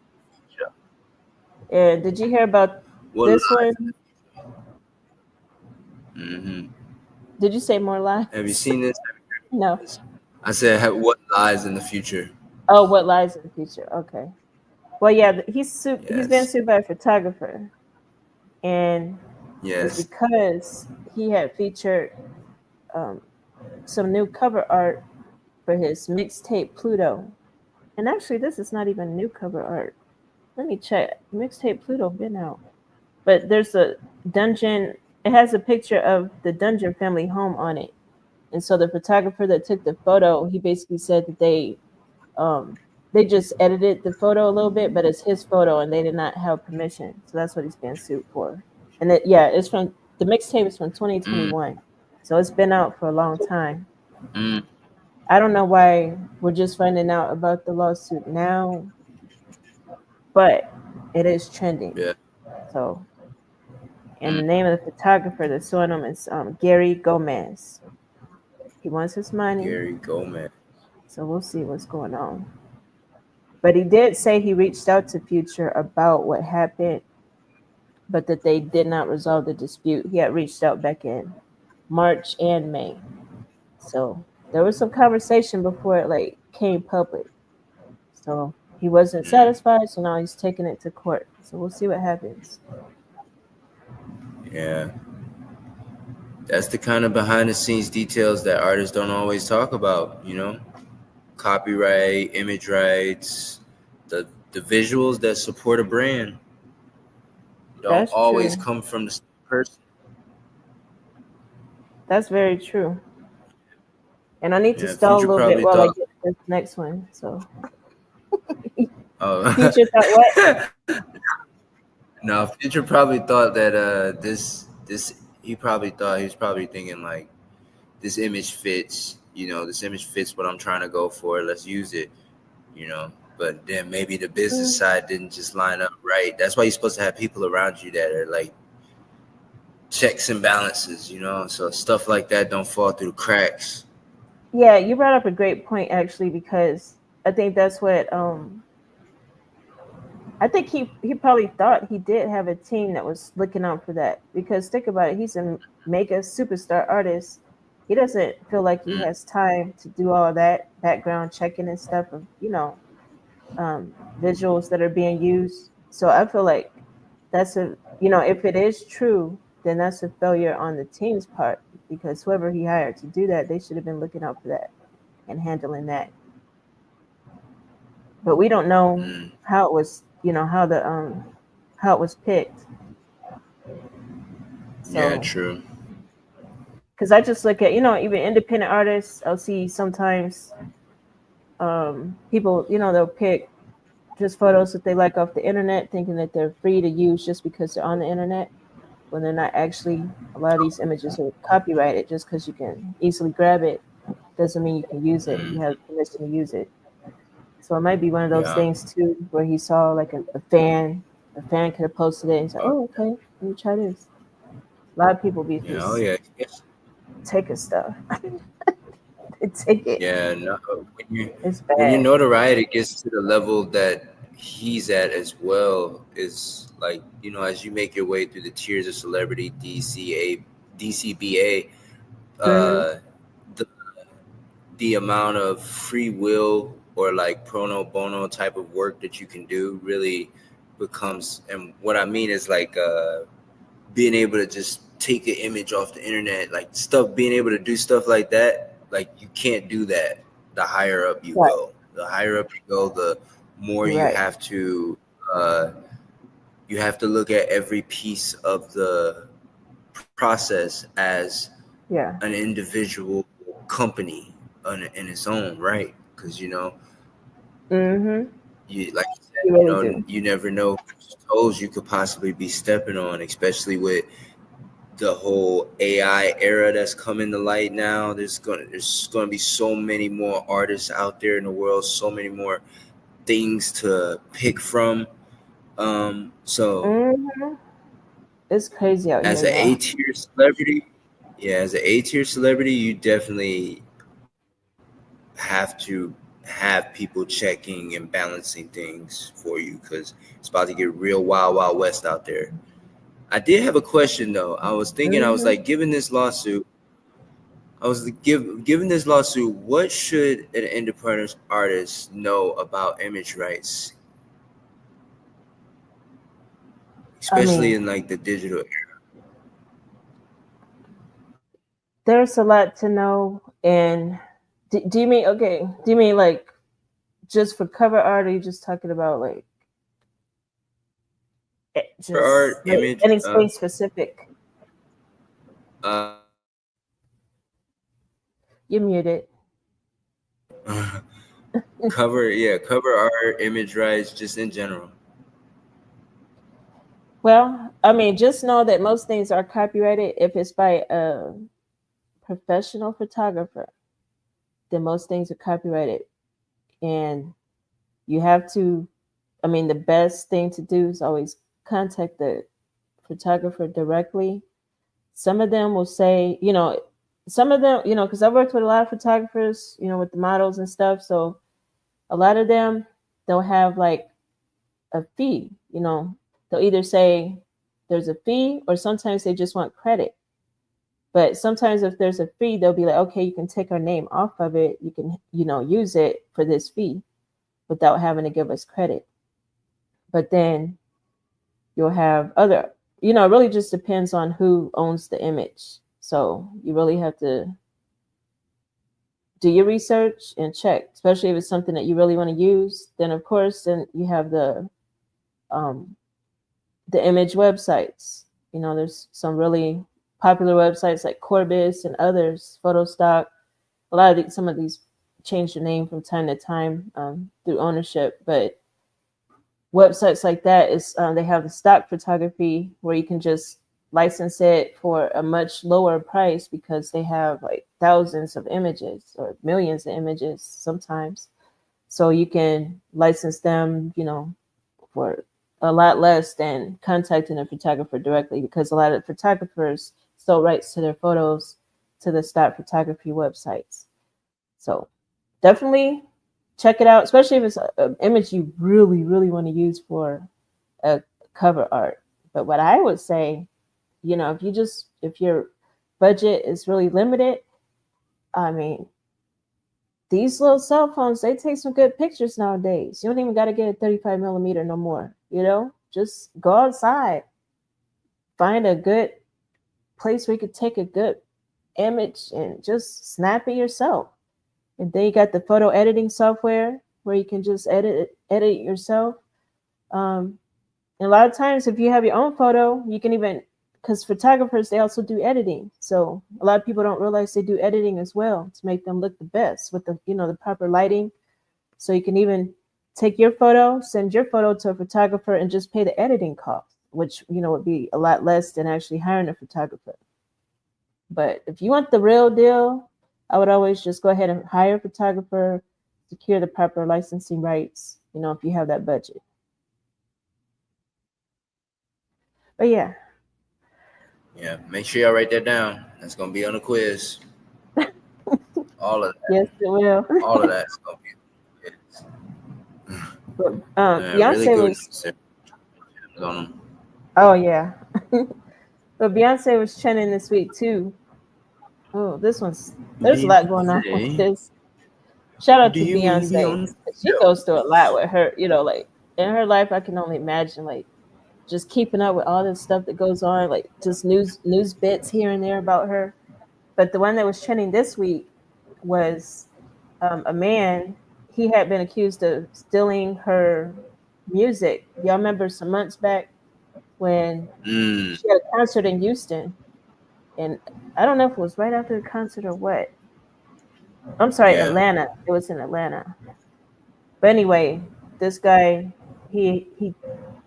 S2: And did you hear about
S1: What
S2: this
S1: lies?
S2: one?
S1: Mm-hmm.
S2: Did you say more
S1: Have you
S2: lies?
S1: seen this?
S2: No.
S1: I said, what lies in the future?
S2: Oh, what lies in the future? Okay. Well, yeah, he's sued. He's been
S1: Yes,
S2: sued by a photographer, and it's
S1: yes.
S2: because he had featured um, some new cover art for his mixtape Pluto. And actually, this is not even new cover art. Let me check. Mixtape Pluto been out, but there's a dungeon. It has a picture of the Dungeon family home on it, and so the photographer that took the photo, he basically said that um, they just edited the photo a little bit, but it's his photo, and they did not have permission. So that's what he's being sued for. And yeah, it's from the mixtape is from
S1: Mm,
S2: 2021, so it's been out for a long time.
S1: mm,
S2: I don't know why we're just finding out about the lawsuit now, but it is trending.
S1: yeah.
S2: So, and
S1: Mm,
S2: the name of the photographer that's suing him is Gary Gomez. He wants his money,
S1: Gary Gomez.
S2: so we'll see what's going on. But he did say he reached out to Future about what happened, but that they did not resolve the dispute. He had reached out back in March and May. So there was some conversation before it like came public. So he wasn't
S1: Mm,
S2: satisfied, so now he's taking it to court. So we'll see what happens.
S1: yeah. That's the kind of behind the scenes details that artists don't always talk about. Copyright, image rights, the visuals that support a brand don't
S2: That's
S1: always
S2: true.
S1: come from the same person.
S2: That's very true. And I need to
S1: Yeah,
S2: stall a
S1: Future
S2: little bit
S1: probably
S2: while I
S1: thought,
S2: get this next one. So
S1: oh,
S2: Future thought what?
S1: No, Future probably thought that this he probably thought he was probably thinking like this image fits, this image fits what I'm trying to go for. Let's use it, But then maybe the business
S2: Mm,
S1: side didn't just line up right. That's why you're supposed to have people around you that are like checks and balances, So stuff like that don't fall through the cracks.
S2: yeah, you brought up a great point actually, because I think that's what I think he probably thought he did have a team that was looking out for that, because think about it, he's a mega superstar artist. He doesn't feel like he
S1: Mm,
S2: has time to do all of that background checking and stuff of visuals that are being used. So I feel like that's a if it is true, then that's a failure on the team's part, because whoever he hired to do that, they should have been looking out for that and handling that. But we don't know
S1: mm.
S2: how it was, how it was picked.
S1: Yeah,
S2: So
S1: true.
S2: because I just look at even independent artists, I'll see sometimes people they'll pick just photos that they like off the internet, thinking that they're free to use just because they're on the internet, when they're not actually. A lot of these images are copyrighted. Just because you can easily grab it doesn't mean you can use it. You
S1: Mm,
S2: have permission to use it. So it might be one of those
S1: yeah.
S2: things too, where he saw like a fan could have posted it and said,
S1: Oh,
S2: "Oh, okay, let me try this." A lot of people be
S1: yeah. Oh,
S2: just
S1: yeah. Yes.
S2: taking stuff. They take it.
S1: Yeah. No,
S2: It's
S1: when your
S2: bad.
S1: notoriety gets to the level that he's at as well, is like, as you make your way through the tiers of celebrity, DCBA,
S2: Hmm.
S1: uh, the the amount of free will or like pro bono type of work that you can do really becomes, and what I mean is like being able to just take an image off the internet, like stuff, being able to do stuff like that, like you can't do that the higher up you
S2: Right.
S1: go. The higher up you go, the more
S2: You're right.
S1: uh, you have to look at every piece of the process as
S2: Yeah.
S1: an individual company in its own right, because
S2: Hmm.
S1: you, like you
S2: You
S1: said,
S2: really do.
S1: you never know whose toes you could possibly be stepping on, especially with the whole AI era that's coming to light now. There's gonna be so many more artists out there in the world, so many more things to pick from. So
S2: Hmm. It's crazy out
S1: as
S2: here,
S1: an A
S2: y'all.
S1: tier celebrity, yeah, as an A tier celebrity, you definitely have to have people checking and balancing things for you, because it's about to get real wild west out there. I did have a question though. I was thinking, I was
S2: Hmm.
S1: like, given this lawsuit, what should an independent artist know about image rights,
S2: I
S1: especially
S2: mean,
S1: in like the digital era?
S2: there's a lot to know. And do you mean okay? Do you mean like just for cover art, or are you just talking about like
S1: For art,
S2: just like
S1: image,
S2: anything specific? You're muted.
S1: cover art, image rights, just in general.
S2: Well, I mean, just know that most things are copyrighted if it's by a professional photographer. Then most things are copyrighted, and you have to. I mean, the best thing to do is always contact the photographer directly. Some of them will say, some of them, because I worked with a lot of photographers, with the models and stuff. So a lot of them, they'll have like a fee, they'll either say there's a fee, or sometimes they just want credit. But sometimes if there's a fee, they'll be like, okay, you can take our name off of it. You can, use it for this fee without having to give us credit. But then you'll have other, it really just depends on who owns the image. So you really have to do your research and check, especially if it's something that you really want to use. Then of course, then you have um, the image websites. There's some really popular websites like Corbis and others, Photostock. Some of these change their name from time to time through ownership, but websites like that is they have the stock photography where you can just license it for a much lower price because they have like thousands of images or millions of images sometimes. So you can license them, for a lot less than contacting a photographer directly because a lot of photographers sell rights to their photos to the stock photography websites. So definitely check it out, especially if it's an image you really, really want to use for a cover art. But what I would say, if your budget is really limited, I mean, these little cell phones, they take some good pictures nowadays. You don't even got to get a 35 millimeter no more, just go outside, find a good place where you could take a good image and just snap it yourself. And then you got the photo editing software where you can just edit it yourself. And a lot of times, if you have your own photo, you can even, because photographers, they also do editing. So a lot of people don't realize they do editing as well to make them look the best with the proper lighting. So you can even take your photo, send your photo to a photographer and just pay the editing cost, which, would be a lot less than actually hiring a photographer. But if you want the real deal, I would always just go ahead and hire a photographer, secure the proper licensing rights, if you have that budget. But yeah.
S1: Yeah, make sure y'all write that down. That's gonna be on the quiz. All of that.
S2: Yes, it will.
S1: All of that's gonna be on the quiz.
S2: But Beyonce
S1: really
S2: was. Oh yeah. But Beyonce was trending this week too. Oh, there's a lot going on with this. Shout out to Beyonce. She goes through a lot with her, like in her life. I can only imagine, like, just keeping up with all this stuff that goes on, like just news bits here and there about her. But the one that was trending this week was a man. He had been accused of stealing her music. Y'all remember some months back when she had a concert in Houston, and I don't know if it was right after the concert or what. I'm sorry, yeah. Atlanta. It was in Atlanta. But anyway, this guy, he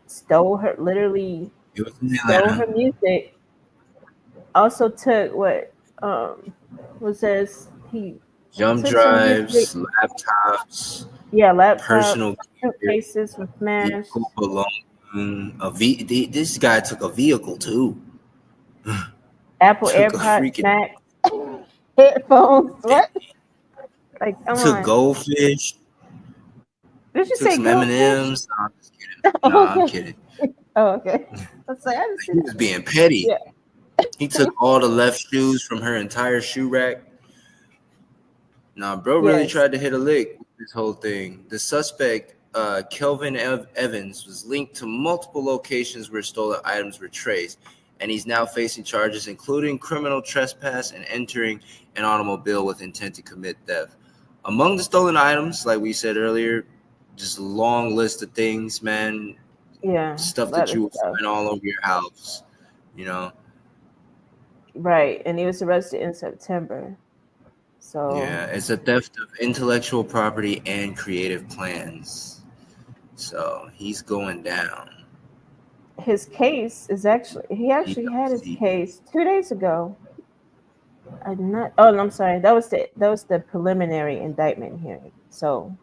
S2: stole her, literally stole her music. Also took what says he
S1: jump drives, laptops,
S2: laptops,
S1: personal
S2: cases were smashed.
S1: This guy took a vehicle too.
S2: Apple AirPods, Max, headphones. What? Like, come on.
S1: Took goldfish.
S2: Did you
S1: took
S2: say
S1: some
S2: goldfish?
S1: M&Ms. No, I'm just kidding. No, I'm kidding.
S2: Oh, okay. Let's say
S1: he was being petty.
S2: Yeah.
S1: He took all the left shoes from her entire shoe rack. Nah, bro really tried to hit a lick with this whole thing. The suspect, Kelvin Evans, was linked to multiple locations where stolen items were traced, and he's now facing charges including criminal trespass and entering an automobile with intent to commit theft. Among the stolen items, like we said earlier, just a long list of things, man.
S2: Yeah.
S1: Stuff that you would find all over your house,
S2: Right. And he was arrested in September. So
S1: yeah, it's a theft of intellectual property and creative plans. So he's going down.
S2: His case is he actually had his case 2 days ago. I'm sorry. That was the preliminary indictment hearing. So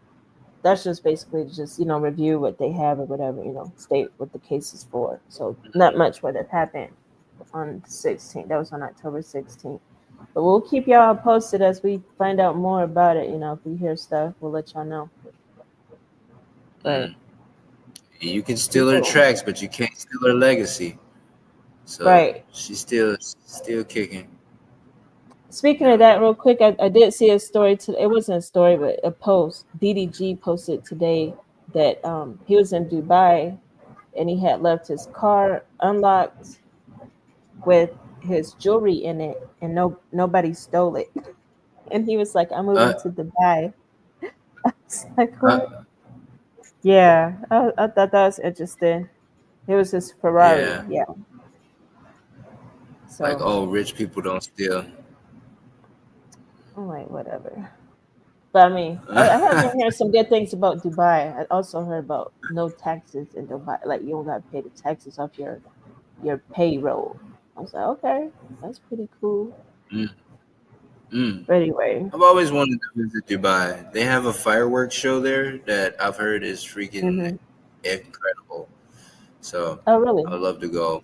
S2: that's just basically review what they have or whatever, state what the case is for. So not much what had happened on the 16th. That was on October 16th. But we'll keep y'all posted as we find out more about it. If we hear stuff, we'll let y'all know. But
S1: you can steal her tracks, but you can't steal her legacy. So she's still kicking.
S2: Speaking of that, real quick, I did see a story today. It wasn't a story, but a post. DDG posted today that he was in Dubai and he had left his car unlocked with his jewelry in it, and nobody stole it. And he was like, "I'm moving to Dubai." I was like, "What?" Yeah, I thought that was interesting. It was his Ferrari. Yeah. So,
S1: like, rich people don't steal.
S2: I'm like, whatever. But I mean, I have been hearing some good things about Dubai. I also heard about no taxes in Dubai. Like you don't got to pay the taxes off your payroll. I was like, okay, that's pretty cool.
S1: Mm, mm.
S2: But anyway,
S1: I've always wanted to visit Dubai. They have a fireworks show there that I've heard is freaking
S2: hmm
S1: incredible. So
S2: oh
S1: I
S2: really?
S1: would love to go.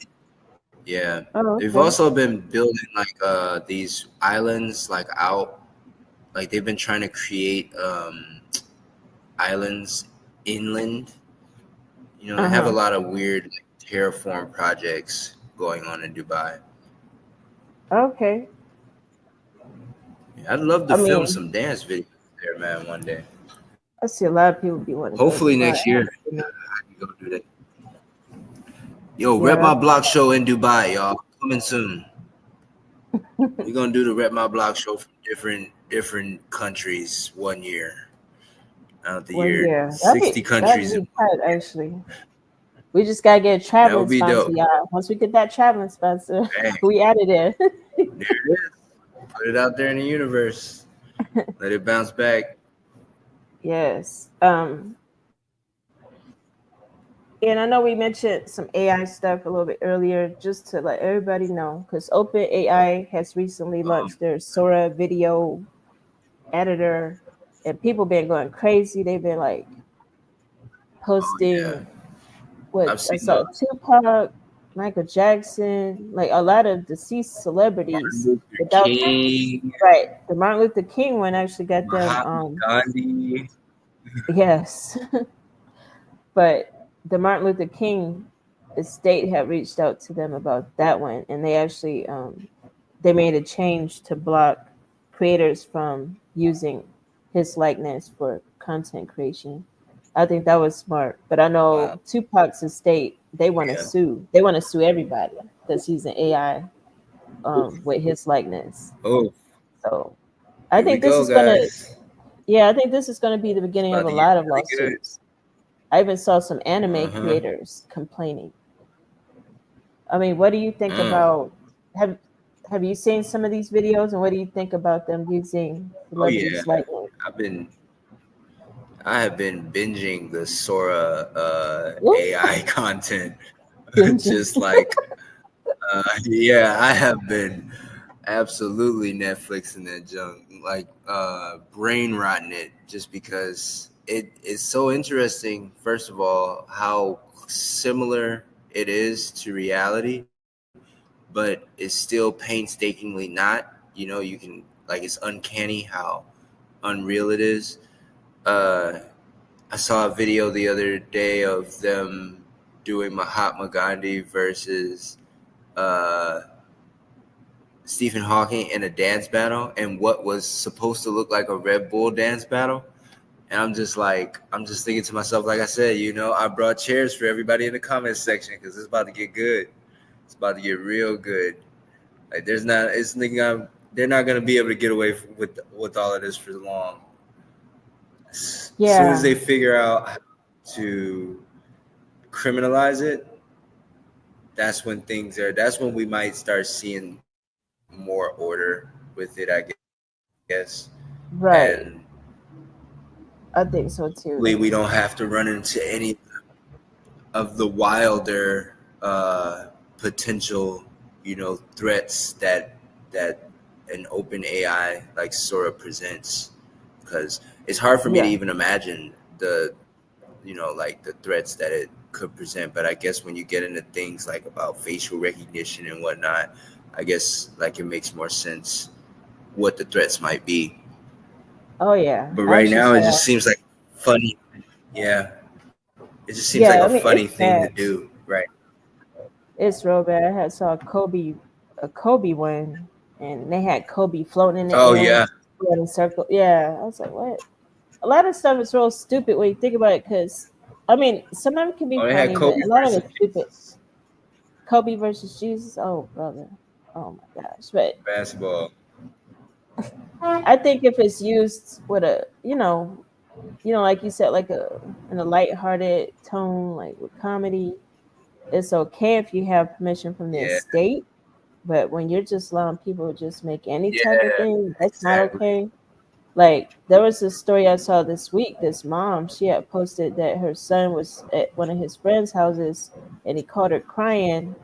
S1: Yeah.
S2: Oh
S1: They've
S2: okay.
S1: also been building like these islands like out like they've been trying to create islands inland. You know, they
S2: Uh
S1: have a
S2: huh.
S1: lot of weird like, terraform projects going on in Dubai.
S2: Okay.
S1: Yeah, I'd love to
S2: I
S1: film
S2: mean,
S1: some dance videos there, man, one day.
S2: I see a lot of people be wanting to go to
S1: Hopefully
S2: Dubai.
S1: next year I can go do that. Yo,
S2: Yeah,
S1: Rep My
S2: that's
S1: Block show in Dubai, y'all. Coming soon. We're gonna do the Rep My Block show from different countries 1 year. Out the
S2: one
S1: year
S2: year.
S1: 60
S2: That'd
S1: countries in
S2: be tight actually. We just gotta get a
S1: that
S2: traveling
S1: would be
S2: sponsor,
S1: dope.
S2: y'all. Once we get that traveling sponsor,
S1: Hey,
S2: we out of there.
S1: there it is. Put it out there in the universe. Let it bounce back.
S2: Yes. And I know we mentioned some AI stuff a little bit earlier, just to let everybody know, because OpenAI has recently
S1: Um,
S2: launched their Sora video editor, and people been going crazy. They've been like
S1: oh yeah,
S2: posting what
S1: I've
S2: I
S1: seen
S2: saw
S1: those.
S2: Tupac, Michael Jackson, like a lot of deceased
S1: Martin
S2: celebrities
S1: Luther
S2: without
S1: King,
S2: right. The Martin Luther King one actually got them
S1: Mahatma Gandhi.
S2: yes. But the Martin Luther King estate had reached out to them about that one, and they actually they made a change to block creators from using his likeness for content creation. I think that was smart, but I
S1: Wow.
S2: know Tupac's estate they want to
S1: Yeah.
S2: sue. They want to sue everybody that's using AI with his likeness.
S1: Oh,
S2: So I
S1: here we
S2: think this
S1: go,
S2: is gonna,
S1: guys.
S2: yeah, I think this is gonna be the
S1: It's
S2: beginning of
S1: about
S2: a
S1: to get
S2: lot of
S1: really good.
S2: lawsuits. I even saw some
S1: Uh
S2: anime
S1: huh.
S2: creators complaining. I mean, what do you think
S1: Mm.
S2: about have have you seen some of these videos and what do you think about them using
S1: Oh yeah.
S2: celebrities like me?
S1: I've been I have been binging the Sora
S2: Ooh,
S1: AI content.
S2: binging.
S1: Just like yeah, I have been absolutely Netflixing that junk, like brain rotting it, just because it is so interesting. First of all, how similar it is to reality, but it's still painstakingly not. You know, you can like it's uncanny how unreal it is. Uh, I saw a video the other day of them doing Mahatma Gandhi versus uh, Stephen Hawking in a dance battle and what was supposed to look like a Red Bull dance battle. And I'm just thinking to myself, like I said, you know, I brought chairs for everybody in the comments section because it's about to get good. It's about to get real good. Like there's not, it's thinking they're not gonna be able to get away with all of this for long. As soon as
S2: Yeah,
S1: they figure out how to criminalize it, that's when we might start seeing more order with it, I guess. And
S2: right. I think so
S1: hopefully we
S2: too.
S1: don't have to run into any of the wilder potential, you know, threats that an open AI like Sora presents. Because it's hard for me to
S2: Yeah.
S1: even imagine the you know like the threats that it could present. But I guess when you get into things like about facial recognition and whatnot, I guess like it makes more sense what the threats might be.
S2: Oh yeah.
S1: But
S2: I
S1: right
S2: actually
S1: now, it
S2: saw
S1: just seems like funny. Yeah, it just seems like
S2: yeah,
S1: a
S2: I mean
S1: funny
S2: it's
S1: thing to
S2: bad.
S1: do, right?
S2: It's real bad. I had saw a Kobe one and they had Kobe floating in the
S1: Oh
S2: air,
S1: yeah,
S2: in a circle. Yeah. I was like, what? A lot of stuff is real stupid when you think about it because I mean, some of it can be
S1: oh they had
S2: funny, but
S1: Kobe
S2: a lot of
S1: versus
S2: it's stupid.
S1: Jesus
S2: Kobe versus Jesus. Oh, brother. Oh my gosh. But
S1: basketball.
S2: I think if it's used with a, like you said, like in a lighthearted tone, like with comedy, it's okay if you have permission from the
S1: Yeah,
S2: estate. But when you're just allowing people to just make any type of
S1: yeah,
S2: thing, that's not
S1: exactly.
S2: okay. Like there was a story I saw this week. This mom, she had posted that her son was at one of his friends' houses and he caught her crying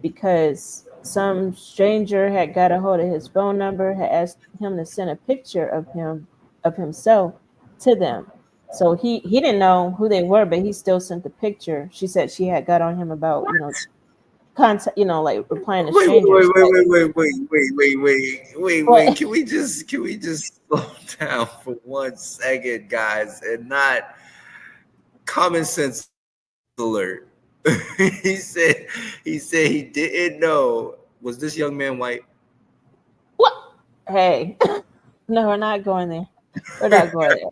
S2: because some stranger had got a hold of his phone number, had asked him to send a picture of himself to them. So he didn't know who they were, but he still sent the picture. She said she had got on him about, contact, like replying to
S1: Wait, wait,
S2: strangers.
S1: wait, wait, wait, wait, wait.
S2: But
S1: Can we just slow down for 1 second, guys, and not common sense alert? he said he didn't know. Was this young man white?
S2: what? Hey, no, we're not going there. We're not going there.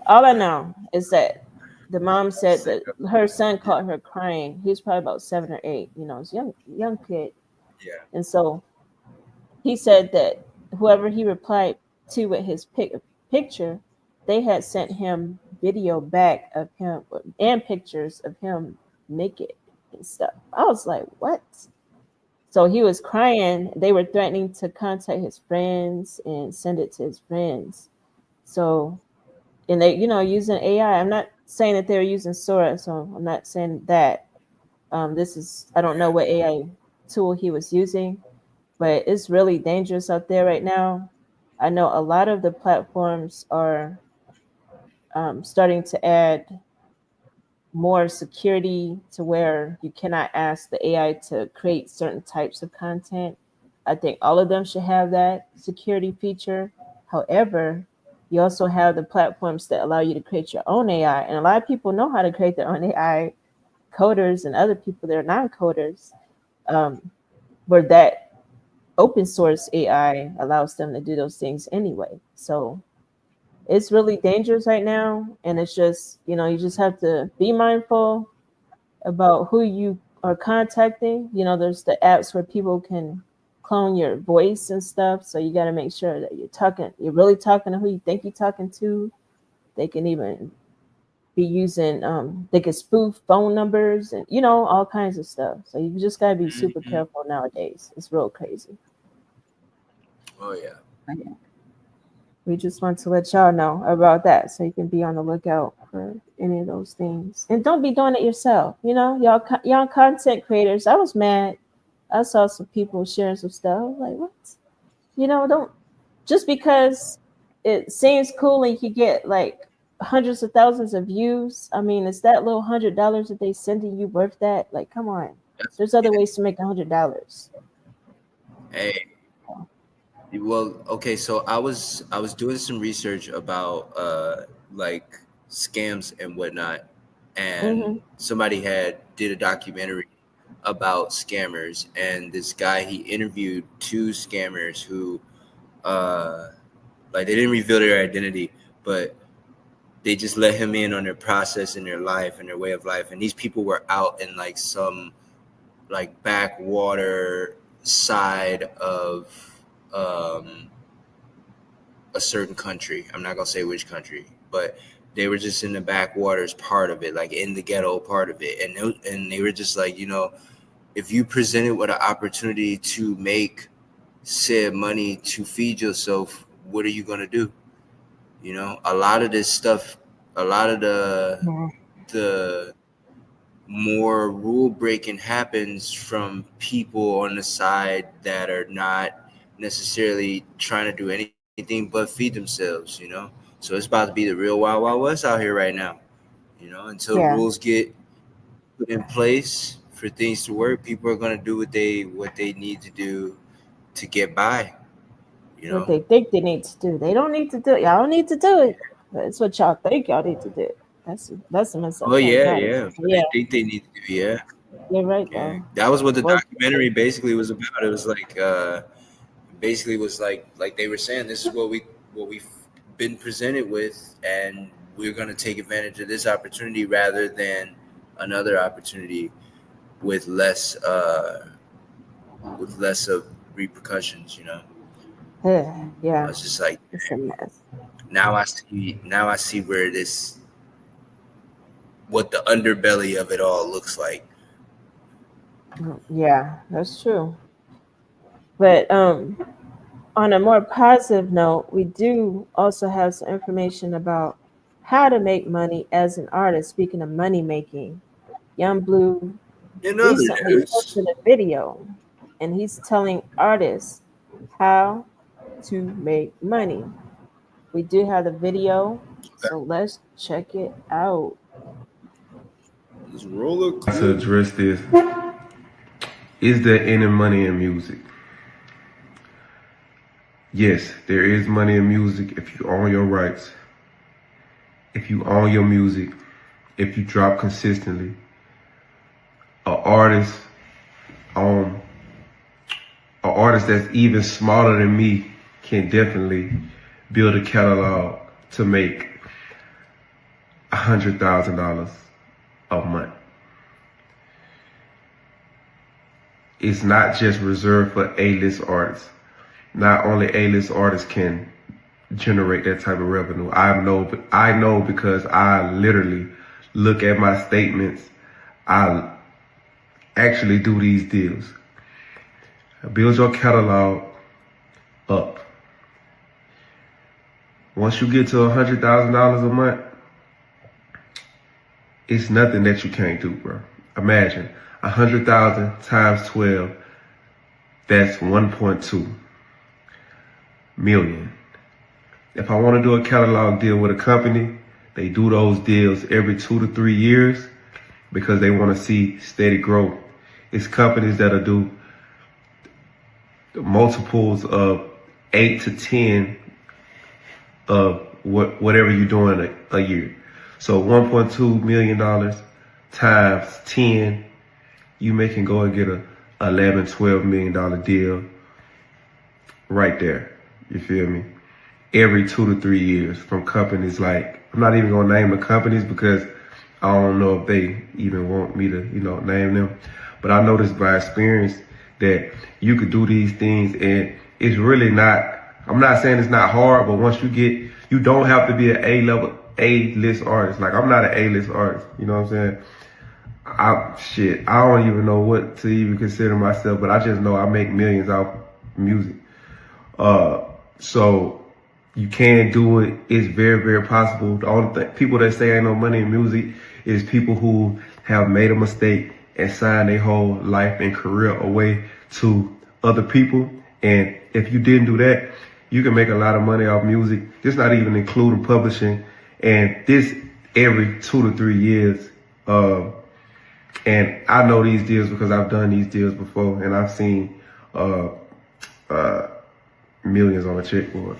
S2: All I know is that the mom said that
S1: Sicko.
S2: her son caught her crying. He was probably about 7 or 8. It's young kid,
S1: Yeah.
S2: and so he said that whoever he replied to with his picture, they had sent him video back of him and pictures of him naked and stuff. I was like, what? So he was crying. They were threatening to contact his friends and send it to his friends. So, and they, using AI. I'm not saying that they're using Sora, so I'm not saying that. I don't know what AI tool he was using, but it's really dangerous out there right now. I know a lot of the platforms are starting to add more security to where you cannot ask the AI to create certain types of content. I think all of them should have that security feature. However, you also have the platforms that allow you to create your own AI, and a lot of people know how to create their own AI, coders and other people that are non-coders, where that open source AI allows them to do those things anyway. So it's really dangerous right now. And it's just, you just have to be mindful about who you are contacting. There's the apps where people can clone your voice and stuff. So you got to make sure that you're really talking to who you think you're talking to. They can even be using, they can spoof phone numbers and, all kinds of stuff. So you just got to be super
S1: Mhm.
S2: careful nowadays. It's real crazy.
S1: Oh yeah.
S2: We just want to let y'all know about that so you can be on the lookout for any of those things. And don't be doing it yourself. Y'all content creators. I was mad. I saw some people sharing some stuff. I was like, what? Don't just because it seems cool and you get like hundreds of thousands of views. I mean, is that little $100 that they sending you worth that? Like, come on.
S1: That's,
S2: There's other ways to make $100.
S1: hey, well, okay. So I was doing some research about like scams and whatnot, and
S2: Mm-hmm.
S1: somebody had did a documentary about scammers, and this guy, he interviewed 2 scammers who like, they didn't reveal their identity, but they just let him in on their process and their life and their way of life. And these people were out in like some like backwater side of um, a certain country. I'm not gonna say which country, but they were just in the backwaters part of it, like in the ghetto part of it. And they were just like, if you presented with an opportunity to make said money to feed yourself, what are you gonna do? A lot of this stuff, a lot of the more rule breaking happens from people on the side that are not necessarily trying to do anything but feed themselves. So it's about to be the real wild wild west out here right now. Until
S2: Yeah.
S1: rules get put in place for things to work, people are going to do what they need to do to get by. you
S2: What
S1: know
S2: they think they need to do. They don't need to do it. Y'all don't need to do it. That's what y'all think y'all need to do. That's the mess up
S1: oh
S2: thing
S1: yeah,
S2: matters.
S1: yeah,
S2: Yeah,
S1: they think they need to do. Yeah.
S2: you're right
S1: Yeah,
S2: though.
S1: that was what the
S2: Work.
S1: documentary basically was about. It was like, basically was like they were saying, this is what we've been presented with, and we're gonna take advantage of this opportunity rather than another opportunity with less of repercussions.
S2: Yeah,
S1: I
S2: yeah.
S1: was just like,
S2: It's a mess.
S1: now I see where this what the underbelly of it all looks like.
S2: Yeah, that's true. But On a more positive note, we do also have some information about how to make money as an artist. Speaking of money making, Young Blue
S1: In other
S2: recently
S1: news,
S2: posted a video and he's telling artists how to make money. We do have the video, so let's check it out.
S1: let's roll a
S3: To
S1: clip.
S3: address this, is there any money in music? Yes, there is money in music if you own your rights, if you own your music, if you drop consistently. An artist, an artist that's even smaller than me can definitely build a catalog to make $100,000 a month. It's not just reserved for A-list artists. Not only A-list artists can generate that type of revenue. I know because I literally look at my statements. I actually do these deals. Build your catalog up. Once you get to $100,000 a month, it's nothing that you can't do, bro. Imagine 100,000 times 12. That's 1.2 million. If I want to do a catalog deal with a company, they do those deals every 2 to 3 years because they want to see steady growth. It's companies that'll do multiples of 8 to 10 of whatever you're doing a year. So $1.2 million times 10, you can go and get a $11, $12 million deal right there. You feel me? Every 2 to 3 years from companies like, I'm not even gonna name the companies because I don't know if they even want me to, name them. But I noticed by experience that you could do these things and it's really not, I'm not saying it's not hard, but once you don't have to be an A-list artist. Like I'm not an A-list artist, you know what I'm saying? I don't even know what to even consider myself, but I just know I make millions off music. So you can do it. It's very, very possible. The only people that say ain't no money in music is people who have made a mistake and signed their whole life and career away to other people. And if you didn't do that, you can make a lot of money off music. Just not even including publishing. And this every 2 to 3 years. And I know these deals because I've done these deals before and I've seen millions on a checkboard.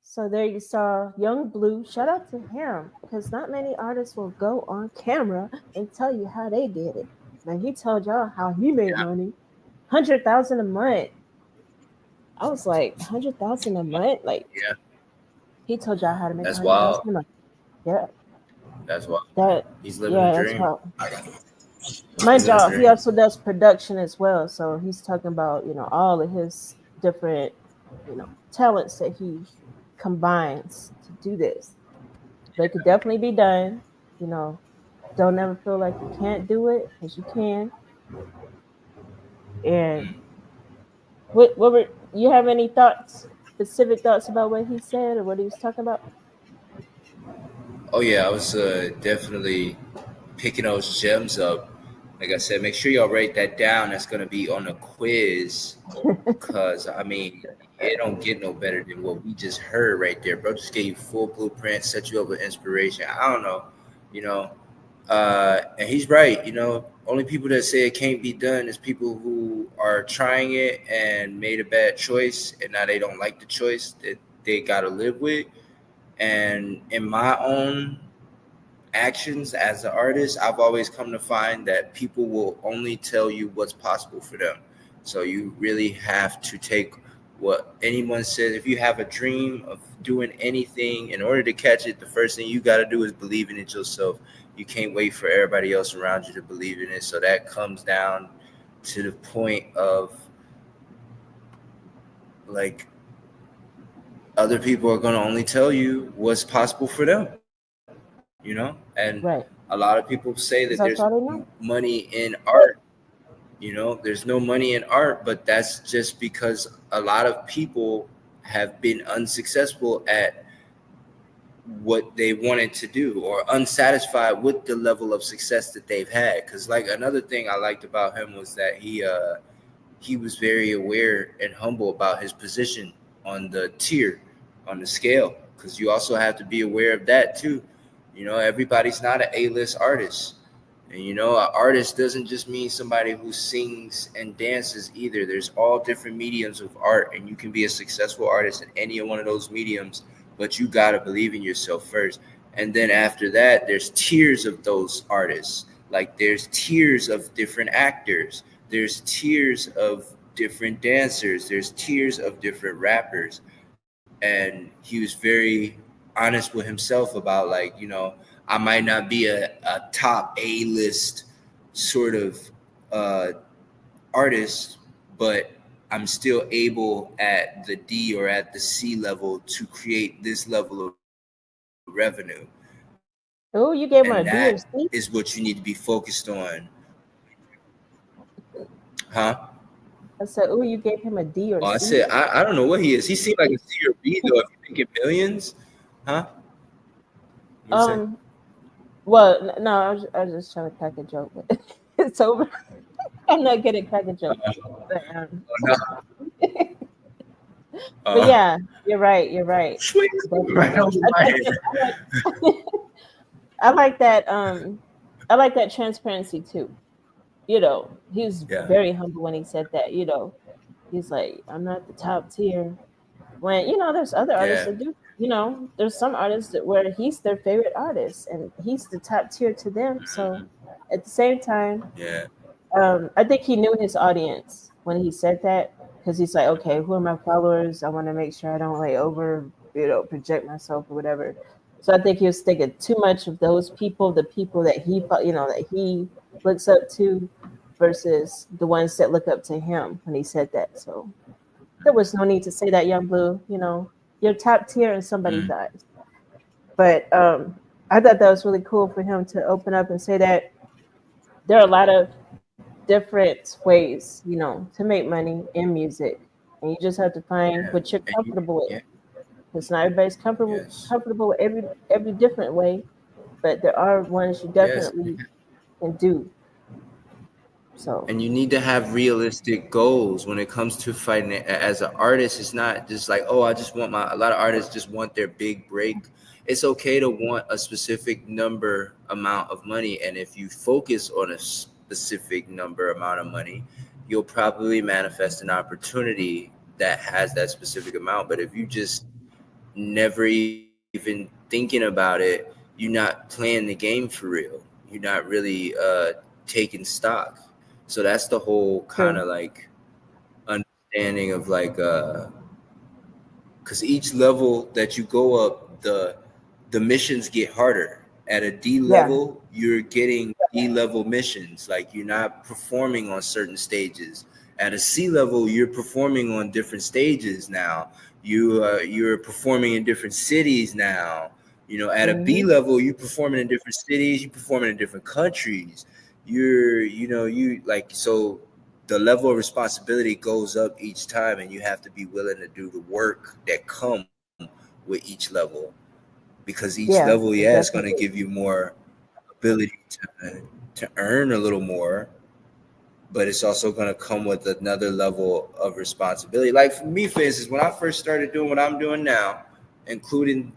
S2: So there you saw Young Blue. Shout out to him because not many artists will go on camera and tell you how they did it. Now he told y'all how he made money, 100,000 a month. I was like, 100,000 a month, like
S1: Yeah,
S2: he told y'all how to make
S1: that's
S2: 100,000
S1: wild.
S2: a month. Yeah,
S1: That's wild.
S2: that
S1: He's living the
S2: that's
S1: dream.
S2: wild. Mind y'all, he also does production as well. So he's talking about all of his different talents that he combines to do this. But it could definitely be done. Don't ever feel like you can't do it because you can. And what were you have any specific thoughts about what he said or what he was talking about?
S1: Oh yeah, I was definitely picking those gems up. Like I said, make sure y'all write that down. That's gonna be on the quiz, cause I mean, it don't get no better than what we just heard right there, bro. Just gave you full blueprint, set you up with inspiration. I don't know, you know, and he's right. Only people that say it can't be done is people who are trying it and made a bad choice, and now they don't like the choice that they gotta live with. And in my own actions as an artist, I've always come to find that people will only tell you what's possible for them. So you really have to take what anyone says. If you have a dream of doing anything, in order to catch it, the first thing you got to do is believe in it yourself. You can't wait for everybody else around you to believe in it. So that comes down to the point of like other people are going to only tell you what's possible for them, and
S2: Right.
S1: a lot of people say that
S2: That's
S1: there's
S2: all they know.
S1: money in art, There's no money in art, but that's just because a lot of people have been unsuccessful at what they wanted to do or unsatisfied with the level of success that they've had. Because like another thing I liked about him was that he was very aware and humble about his position on the tier, on the scale, because you also have to be aware of that too. Everybody's not an A-list artist. And an artist doesn't just mean somebody who sings and dances either. There's all different mediums of art, and you can be a successful artist in any one of those mediums, but you got to believe in yourself first. And then after that, there's tiers of those artists. Like there's tiers of different actors. There's tiers of different dancers. There's tiers of different rappers. And he was very honest with himself about like, I might not be a top A-list sort of artist, but I'm still able at the D or at the C level to create this level of revenue.
S2: Oh, you gave him a
S1: And
S2: D or
S1: that
S2: C?
S1: is what you need to be focused on. Huh?
S2: I said, oh, you gave him a D or
S1: Oh, I
S2: C?
S1: said, I don't know what he is. He seemed like a C or B, though, if you're making millions. Huh? What'd you say?
S2: Well, no, I was just trying to crack a joke, but it's over. I'm not good at cracking jokes. But,
S1: No.
S2: but yeah, you're right. You're right.
S1: Sweet. Right over my head.
S2: I like that. I like that transparency too. He was very humble when he said that. He's like, I'm not the top tier. When there's other artists that do. There's some artists that where he's their favorite artist and he's the top tier to them. So at the same time, I think he knew his audience when he said that, because he's like, okay, who are my followers? I want to make sure I don't project myself or whatever. So I think he was thinking too much of those people, the people that he that he looks up to, versus the ones that look up to him when he said that. So there was no need to say that, Young Blue. You're top tier and somebody's eyes. But I thought that was really cool for him to open up and say that there are a lot of different ways, to make money in music, and you just have to find what you're comfortable with. Because not everybody's comfortable with every different way, but there are ones you definitely can do. So,
S1: and you need to have realistic goals when it comes to fighting as an artist. It's not just like, oh, I just want a lot of artists just want their big break. It's okay to want a specific amount of money. And if you focus on a specific amount of money, you'll probably manifest an opportunity that has that specific amount. But if you just never even thinking about it, you're not playing the game for real. You're not really taking stock. So that's the whole kind of like understanding of like, because each level that you go up, the missions get harder. At a D level, you're getting D level missions. Like you're not performing on certain stages. At a C level, you're performing on different stages now. You're performing in different cities now. At a B level, you're performing in different cities. You're performing in different countries. So the level of responsibility goes up each time, and you have to be willing to do the work that comes with each level, because each level, it's going to give you more ability to earn a little more, but it's also going to come with another level of responsibility. Like for me, for instance, when I first started doing what I'm doing now, including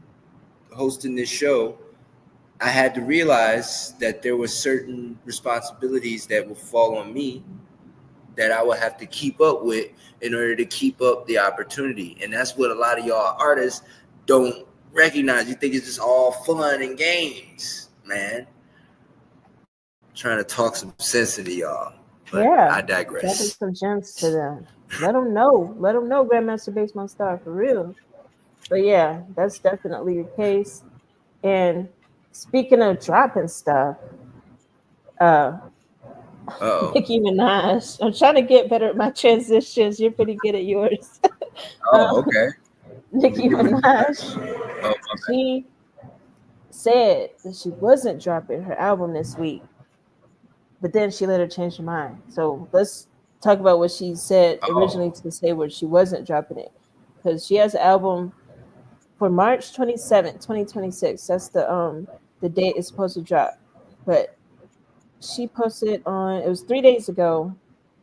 S1: hosting this show, I had to realize that there were certain responsibilities that would fall on me that I would have to keep up with in order to keep up the opportunity. And that's what a lot of y'all artists don't recognize. You think it's just all fun and games, man. I'm trying to talk some sense into y'all, but I digress.
S2: Dropping some gems to them. Let them know Grandmastar Bass Monstar for real. But yeah, that's definitely the case. And speaking of dropping stuff, Nicki Minaj. I'm trying to get better at my transitions. You're pretty good at yours.
S1: Okay.
S2: Nicki Minaj. She said that she wasn't dropping her album this week, but then she later changed her mind. So let's talk about what she said originally to say where she wasn't dropping it, because she has an album for March 27th, 2026. That's the date it's supposed to drop. But she posted on, it was 3 days ago.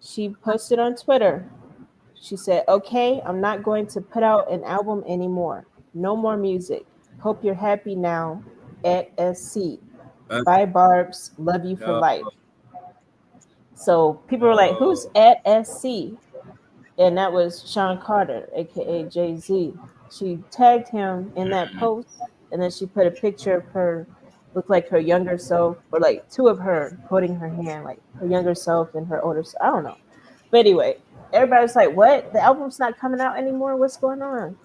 S2: She posted on Twitter. She said, "Okay, I'm not going to put out an album anymore. No more music. Hope you're happy now. At SC. Bye Barbs. Love you for life." So people were like, "Who's at SC?" And that was Sean Carter, aka Jay-Z. She tagged him in that post, and then she put a picture of her, looked like her younger self, or like two of her holding her hand, like her younger self and her older self. I don't know. But anyway, everybody was like, "What? The album's not coming out anymore? What's going on?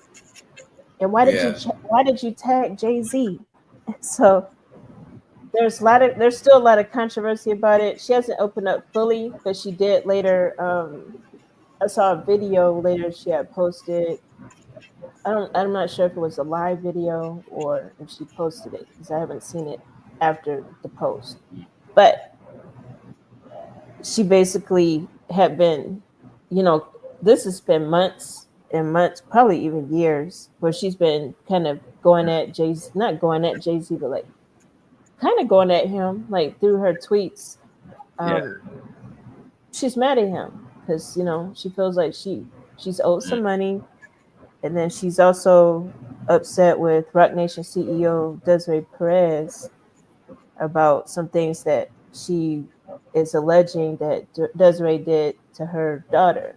S2: And why did you tag Jay-Z?" So there's still a lot of controversy about it. She hasn't opened up fully, but she did later. I saw a video later she had posted. I'm not sure if it was a live video or if she posted it, because I haven't seen it after the post. But she basically had been, this has been months and months, probably even years, where she's been kind of going at Jay-Z, not going at Jay-Z, but like kind of going at him, like through her tweets. She's mad at him because she feels like she's owed some money, and then she's also upset with Rock Nation CEO Desiree Perez about some things that she is alleging that Desiree did to her daughter,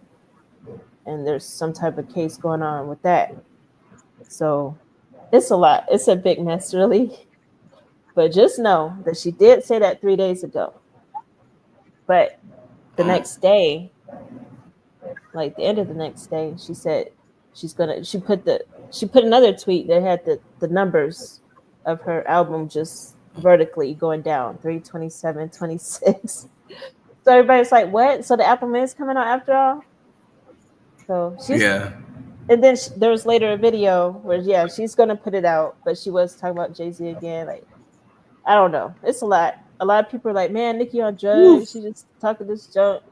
S2: and there's some type of case going on with that. So it's a lot. It's a big mess, really. But just know that she did say that 3 days ago. But the next day, like the end of the next day, she said she put another tweet that had the numbers of her album just vertically going down, 327, 26. So everybody's like, "What? So the album is coming out after all?" So and then there was later a video where she's gonna put it out, but she was talking about Jay-Z again. Like, I don't know. It's a lot. A lot of people are like, "Man, Nicki on drugs. She just talking this junk."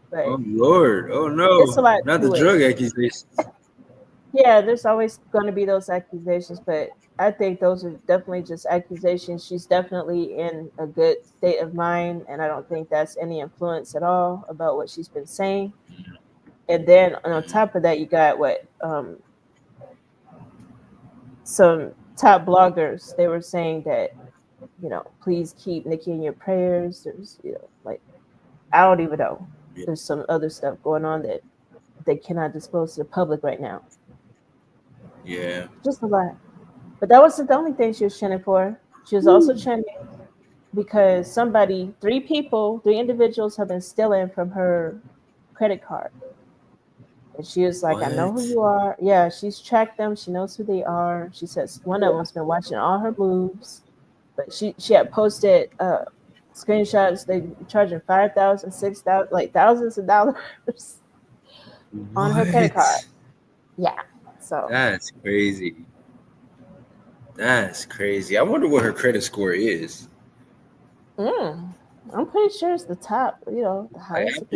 S2: But
S1: oh Lord, oh no,
S2: it's a lot
S1: not the drug accusations.
S2: Yeah, there's always going to be those accusations, but I think those are definitely just accusations. She's definitely in a good state of mind, and I don't think that's any influence at all about what she's been saying. And then on top of that, you got some top bloggers. They were saying that, please keep Nicki in your prayers. There's, like, I don't even know. There's some other stuff going on that they cannot disclose to the public right now.
S1: Yeah.
S2: Just a lot. But that wasn't the only thing she was trending for. She was also trending because three individuals have been stealing from her credit card. And she was like, "I know who you are." Yeah, she's tracked them. She knows who they are. She says one of them's been watching all her moves. But she had posted screenshots. They charging $5,000, $6,000, like thousands of dollars on her credit card. Yeah. So
S1: that's crazy. That's crazy. I wonder what her credit score is.
S2: I'm pretty sure it's the top, the highest.
S1: After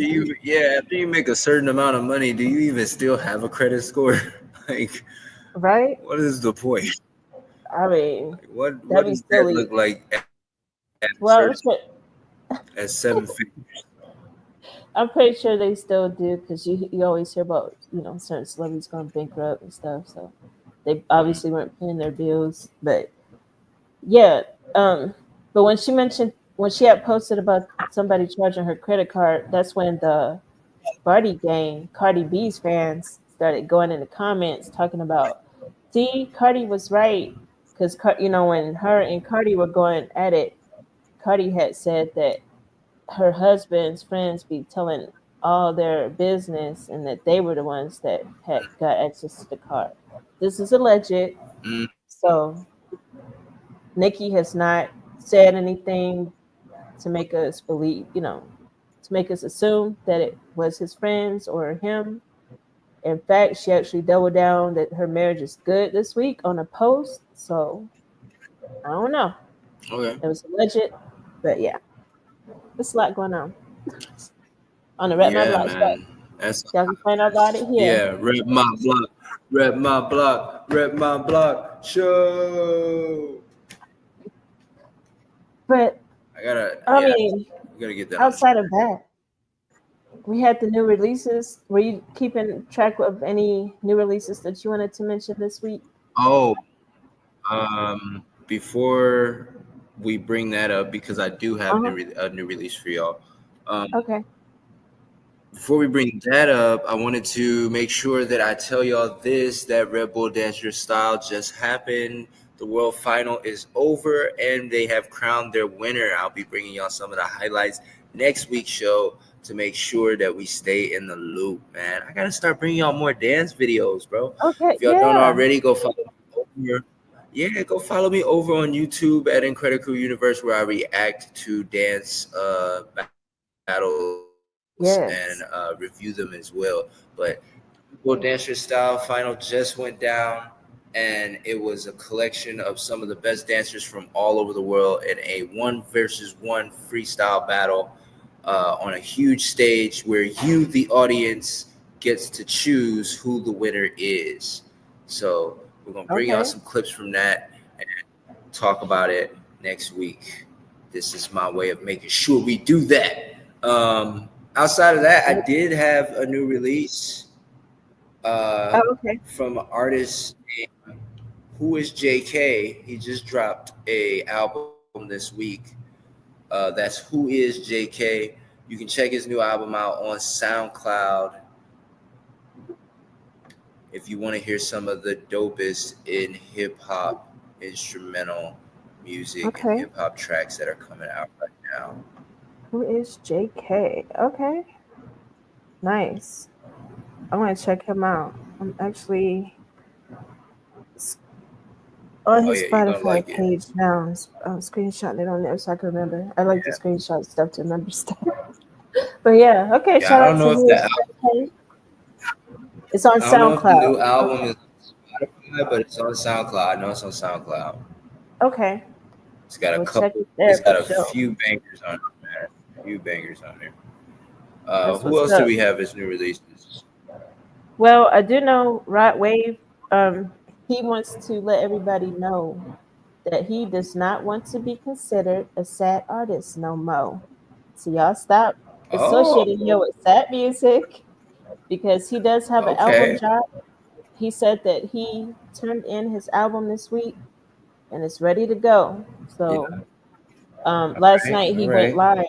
S1: you make a certain amount of money, do you even still have a credit score? Like,
S2: right?
S1: What is the point?
S2: I mean,
S1: what does that look like at 7 figures?
S2: I'm pretty sure they still do, because you always hear about certain celebrities going bankrupt and stuff. So they obviously weren't paying their bills. But yeah, but when she had posted about somebody charging her credit card, that's when the Cardi gang, Cardi B's fans, started going in the comments talking about, "See, Cardi was right," because when her and Cardi were going at it, Cardi had said that her husband's friends be telling all their business and that they were the ones that had got access to the card. This is alleged. So Nicki has not said anything to make us believe, to make us assume that it was his friends or him. In fact, she actually doubled down that her marriage is good this week on a post. So I don't know.
S1: Okay.
S2: It was alleged, but yeah. There's a lot going on the Rep My
S1: Yeah,
S2: Block show.
S1: man. That's
S2: Y'all can find out about it here.
S1: yeah. Rep my block. Rep my block. Rep my block. Show.
S2: But
S1: I gotta.
S2: I
S1: Yeah.
S2: mean,
S1: We gotta get that on.
S2: outside of that, we had the new releases. Were you keeping track of any new releases that you wanted to mention this week?
S1: Oh, before we bring that up, because I do have
S2: Uh-huh.
S1: a new release for y'all.
S2: Okay.
S1: Before we bring that up, I wanted to make sure that I tell y'all this: that Red Bull Dance Your Style just happened. The world final is over, and they have crowned their winner. I'll be bringing y'all some of the highlights next week's show to make sure that we stay in the loop, man. I gotta start bringing y'all more dance videos, bro.
S2: Okay.
S1: If y'all don't
S2: Yeah.
S1: already, go follow me over. Yeah, go follow me over on YouTube at Incredible Universe, where I react to dance battles and
S2: Yes.
S1: review them as well. But World Dancer Style final just went down, and it was a collection of some of the best dancers from all over the world in a 1-versus-1 freestyle battle on a huge stage where you, the audience, gets to choose who the winner is. So we're gonna bring y'all
S2: Okay.
S1: some clips from that and talk about it next week. This is my way of making sure we do that. Outside of that, I did have a new release
S2: Oh, okay.
S1: from an artist named Who is JK. He just dropped a album this week. That's Who is JK. You can check his new album out on SoundCloud if you want to hear some of the dopest in hip hop instrumental music and
S2: Okay.
S1: hip hop tracks that are coming out right now.
S2: Who is JK? Okay. Nice. I want to check him out. I'm actually on
S1: Oh
S2: his
S1: yeah, you're gonna
S2: Spotify
S1: like it.
S2: page now. I'm screenshotting it on there so I can remember. I like to
S1: Yeah.
S2: screenshot stuff to remember stuff. But yeah, okay.
S1: Yeah,
S2: Shout
S1: I
S2: out
S1: don't
S2: to
S1: know if
S2: Who is JK. It's on
S1: I don't know if the new
S2: SoundCloud.
S1: album is on Spotify, but it's on SoundCloud. I know it's on SoundCloud.
S2: Okay.
S1: It's got a
S2: We'll check
S1: couple.
S2: it there
S1: It's got
S2: for
S1: a
S2: sure.
S1: few bangers on it, man. A few bangers on there.
S2: That's
S1: Who
S2: what's
S1: else do
S2: up.
S1: we have as new releases?
S2: Well, I do know Rod Wave. He wants to let everybody know that he does not want to be considered a sad artist no more. So y'all stop associating him
S1: Oh,
S2: with sad music because he does have an album
S1: okay.
S2: drop. He said that he turned in his album this week and it's ready to go.
S1: Yeah.
S2: So
S1: All
S2: last
S1: right.
S2: night
S1: All
S2: he went
S1: right.
S2: live.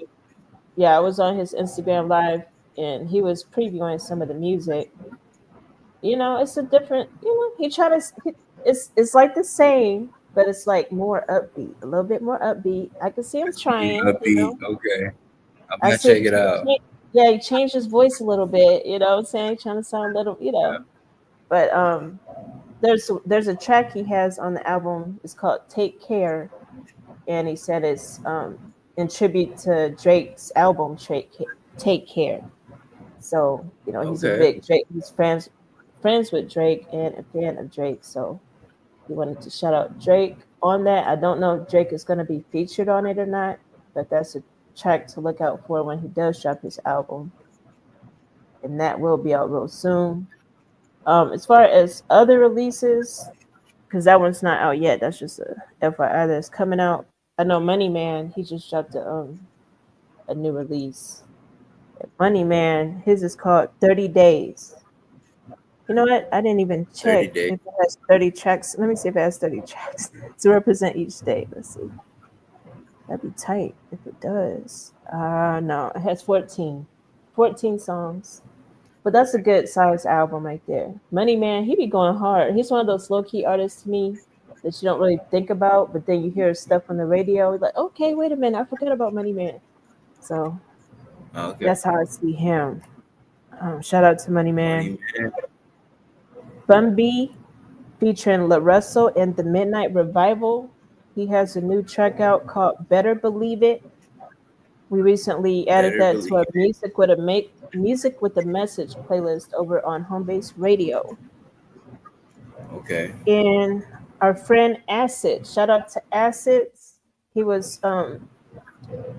S2: Yeah, I was on his Instagram live and he was previewing some of the music. It's a different, he tried to, it's like the same, but it's like more upbeat, a little bit more upbeat. I can see him
S1: It's more
S2: trying.
S1: upbeat. Okay. I'm
S2: I
S1: gonna
S2: see
S1: check
S2: him,
S1: it out.
S2: yeah, he changed his voice a little bit, what I'm saying, trying to sound a little,
S1: Yeah.
S2: but there's a track he has on the album. It's called Take Care, and he said it's in tribute to Drake's album Take Care. So he's a
S1: Okay.
S2: big Drake. He's friends with Drake and a fan of Drake. So he wanted to shout out Drake on that. I don't know if Drake is going to be featured on it or not, but that's a track to look out for when he does drop his album, and that will be out real soon. As far as other releases, because that one's not out yet. That's just a FYI that's coming out. I know Money Man. He just dropped a new release. Money Man, his is called 30 Days. You know what? I didn't even
S1: 30
S2: check
S1: days.
S2: if it has 30 tracks. Let me see if it has 30 tracks to represent each day. Let's see. That'd be tight if it does. No, it has 14. 14 songs. But that's a good size album right there. Money Man, he be going hard. He's one of those low key artists to me that you don't really think about, but then you hear stuff on the radio, like, okay, wait a minute, I forgot about Money Man. So
S1: Okay.
S2: that's how I see him. Shout out to Money Man.
S1: Money Man.
S2: Bun B featuring La Russell and the Midnight Revival. He has a new track out called Better Believe It. We recently added
S1: Better
S2: that to
S1: believe
S2: our
S1: it.
S2: music with a message playlist over on HomeBase Radio.
S1: Okay.
S2: And our friend Acid, shout out to Acid. He was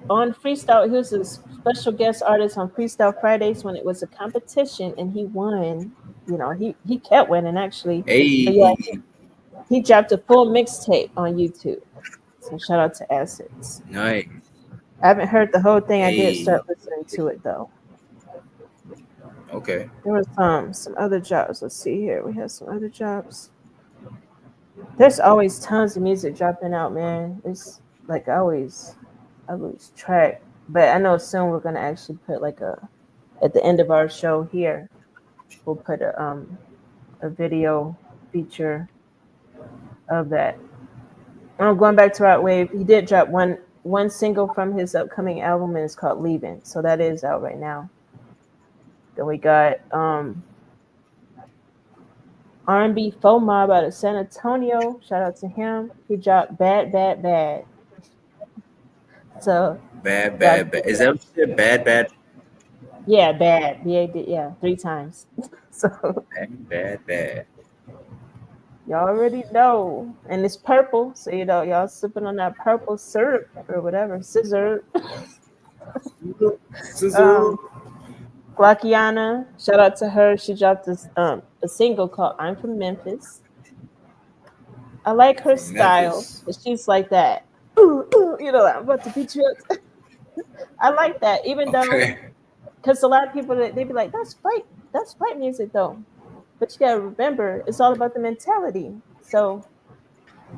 S2: on Freestyle. He was a special guest artist on Freestyle Fridays when it was a competition, and he won. You know, he kept winning actually. But yeah,
S1: Hey,
S2: he dropped a full mixtape on YouTube. So shout out to Assets.
S1: nice.
S2: I haven't heard the whole thing. I did
S1: Hey,
S2: start listening to it though.
S1: okay.
S2: There was some other jobs. Let's see here. We have some other jobs. There's always tons of music dropping out, man. It's like I lose track. But I know soon we're gonna actually put like at the end of our show here, we'll put a video feature of that. Going back to Rock Wave, he did drop one single from his upcoming album, and it's called Leaving. So that is out right now. Then we got R&B Faux Mob out of San Antonio. Shout out to him. He dropped Bad, Bad, Bad. So
S1: Bad, bad, bad. Is that what you said? Bad, bad,
S2: yeah, bad. B-A-D, yeah, 3 times. So
S1: bad, bad, bad.
S2: y'all already know. And it's purple. So you know, y'all sipping on that purple syrup or whatever. Scissor. Glockiana, shout out to her. She dropped this a single called "I'm from Memphis." I like her style, but she's like that. Ooh, ooh, you know, I'm about to beat you up. I like that, even though, because a lot of people they be like, "That's fight music, though." But you gotta remember, it's all about the mentality. So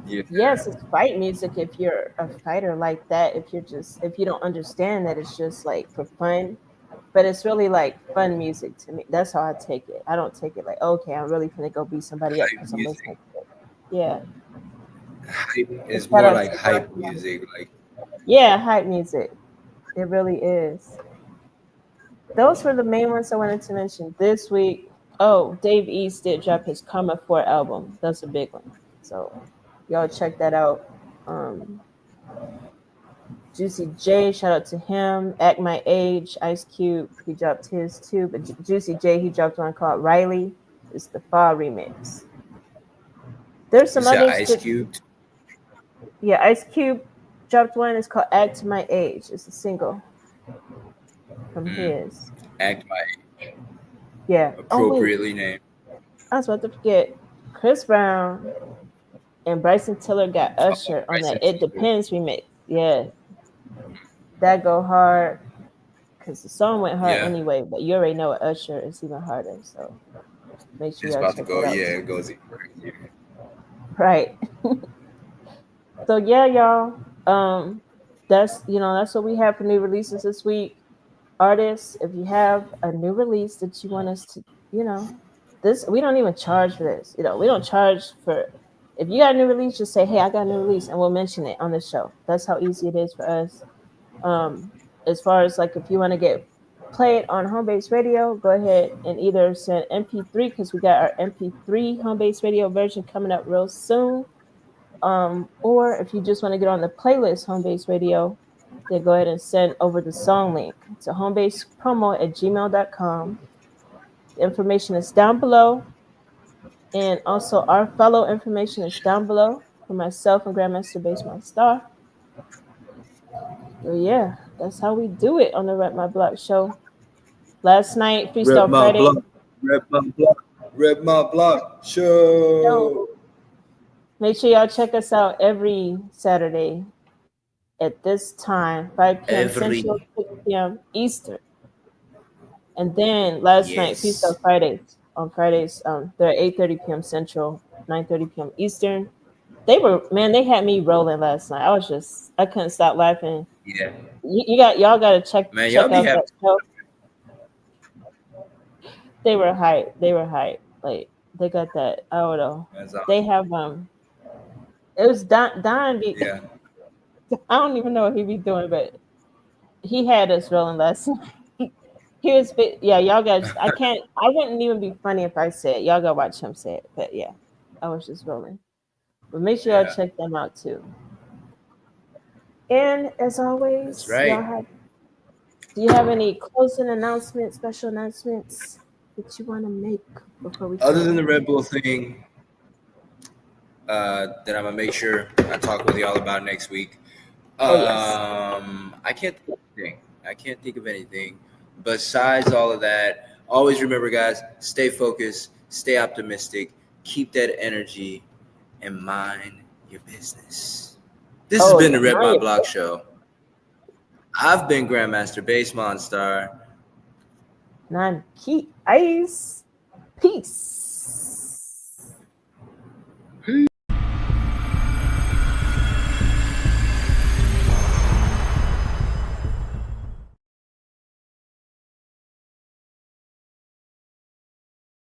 S2: yes, it's fight music if you're a fighter like that. If you don't understand that it's just like for fun. But it's really like fun music to me. That's how I take it. I don't take it like, okay, I'm really gonna go beat somebody up because I'm listening to it. Yeah.
S1: It's more like hype music. Like,
S2: yeah, hype music. It really is. Those were the main ones I wanted to mention this week. Oh, Dave East did drop his Karma 4 album. That's a big one. So y'all check that out. Juicy J, shout out to him. Act My Age, Ice Cube, he dropped his too. But Juicy J, he dropped one called Riley. It's the Fall remix. There's some others.
S1: Ice Cube.
S2: Yeah, Ice Cube dropped one. It's called Act My Age. It's a single from his.
S1: Act My Age.
S2: Yeah.
S1: Appropriately named.
S2: I was about to forget. Chris Brown and Bryson Tiller got Usher on that It Depends remix. Yeah. That go hard because the song went hard anyway, but you already know what Usher is even harder. So make sure
S1: it's
S2: y'all
S1: about
S2: check
S1: to go.
S2: it out.
S1: Yeah, it goes even.
S2: Right. So yeah, y'all. That's what we have for new releases this week. Artists, if you have a new release that you want us to, this we don't even charge for this. We don't charge for. If you got a new release, just say, "Hey, I got a new release," and we'll mention it on the show. That's how easy it is for us. As far as like if you want to play it on HomeBase Radio, go ahead and either send MP3 because we got our MP3 HomeBase Radio version coming up real soon. Or if you just want to get on the playlist HomeBase Radio, then go ahead and send over the song link to homebasepromo@gmail.com. The information is down below. And also our fellow information is down below for myself and Grandmastar Monstar. So yeah, that's how we do it on the Rep My Block show. Last night, Freestyle Friday.
S1: Rep My Block show.
S2: Make sure y'all check us out every Saturday at this time, 5 p.m. Central, 6 p.m. Eastern. And then last night, Freestyle Fridays. On Fridays, they're at 8:30 p.m. Central, 9:30 p.m. Eastern. They had me rolling last night. I couldn't stop laughing.
S1: Yeah.
S2: Y'all gotta check out that show. They were hype. Like they got that. I don't know. They have It was Don.
S1: Yeah.
S2: I don't even know what he be doing, but he had us rolling last night. He was, y'all guys. I wouldn't even be funny if I said it. Y'all gotta watch him say it. But yeah, I was just rolling. But make sure y'all check them out too. And as always, do you have any closing announcements, special announcements that you want to make before we?
S1: Other than the Red Bull thing, that I'm gonna make sure I talk with y'all about next week.
S2: Oh yes.
S1: I can't think of anything. I can't think of anything. Besides all of that, always remember, guys, stay focused, stay optimistic, keep that energy, and mind your business. This has
S2: Oh
S1: been
S2: yeah.
S1: the Rep
S2: Mind
S1: My
S2: your
S1: Block Show. I've been Grandmaster Bass Monstar.
S2: And I'm KeyIce. Peace.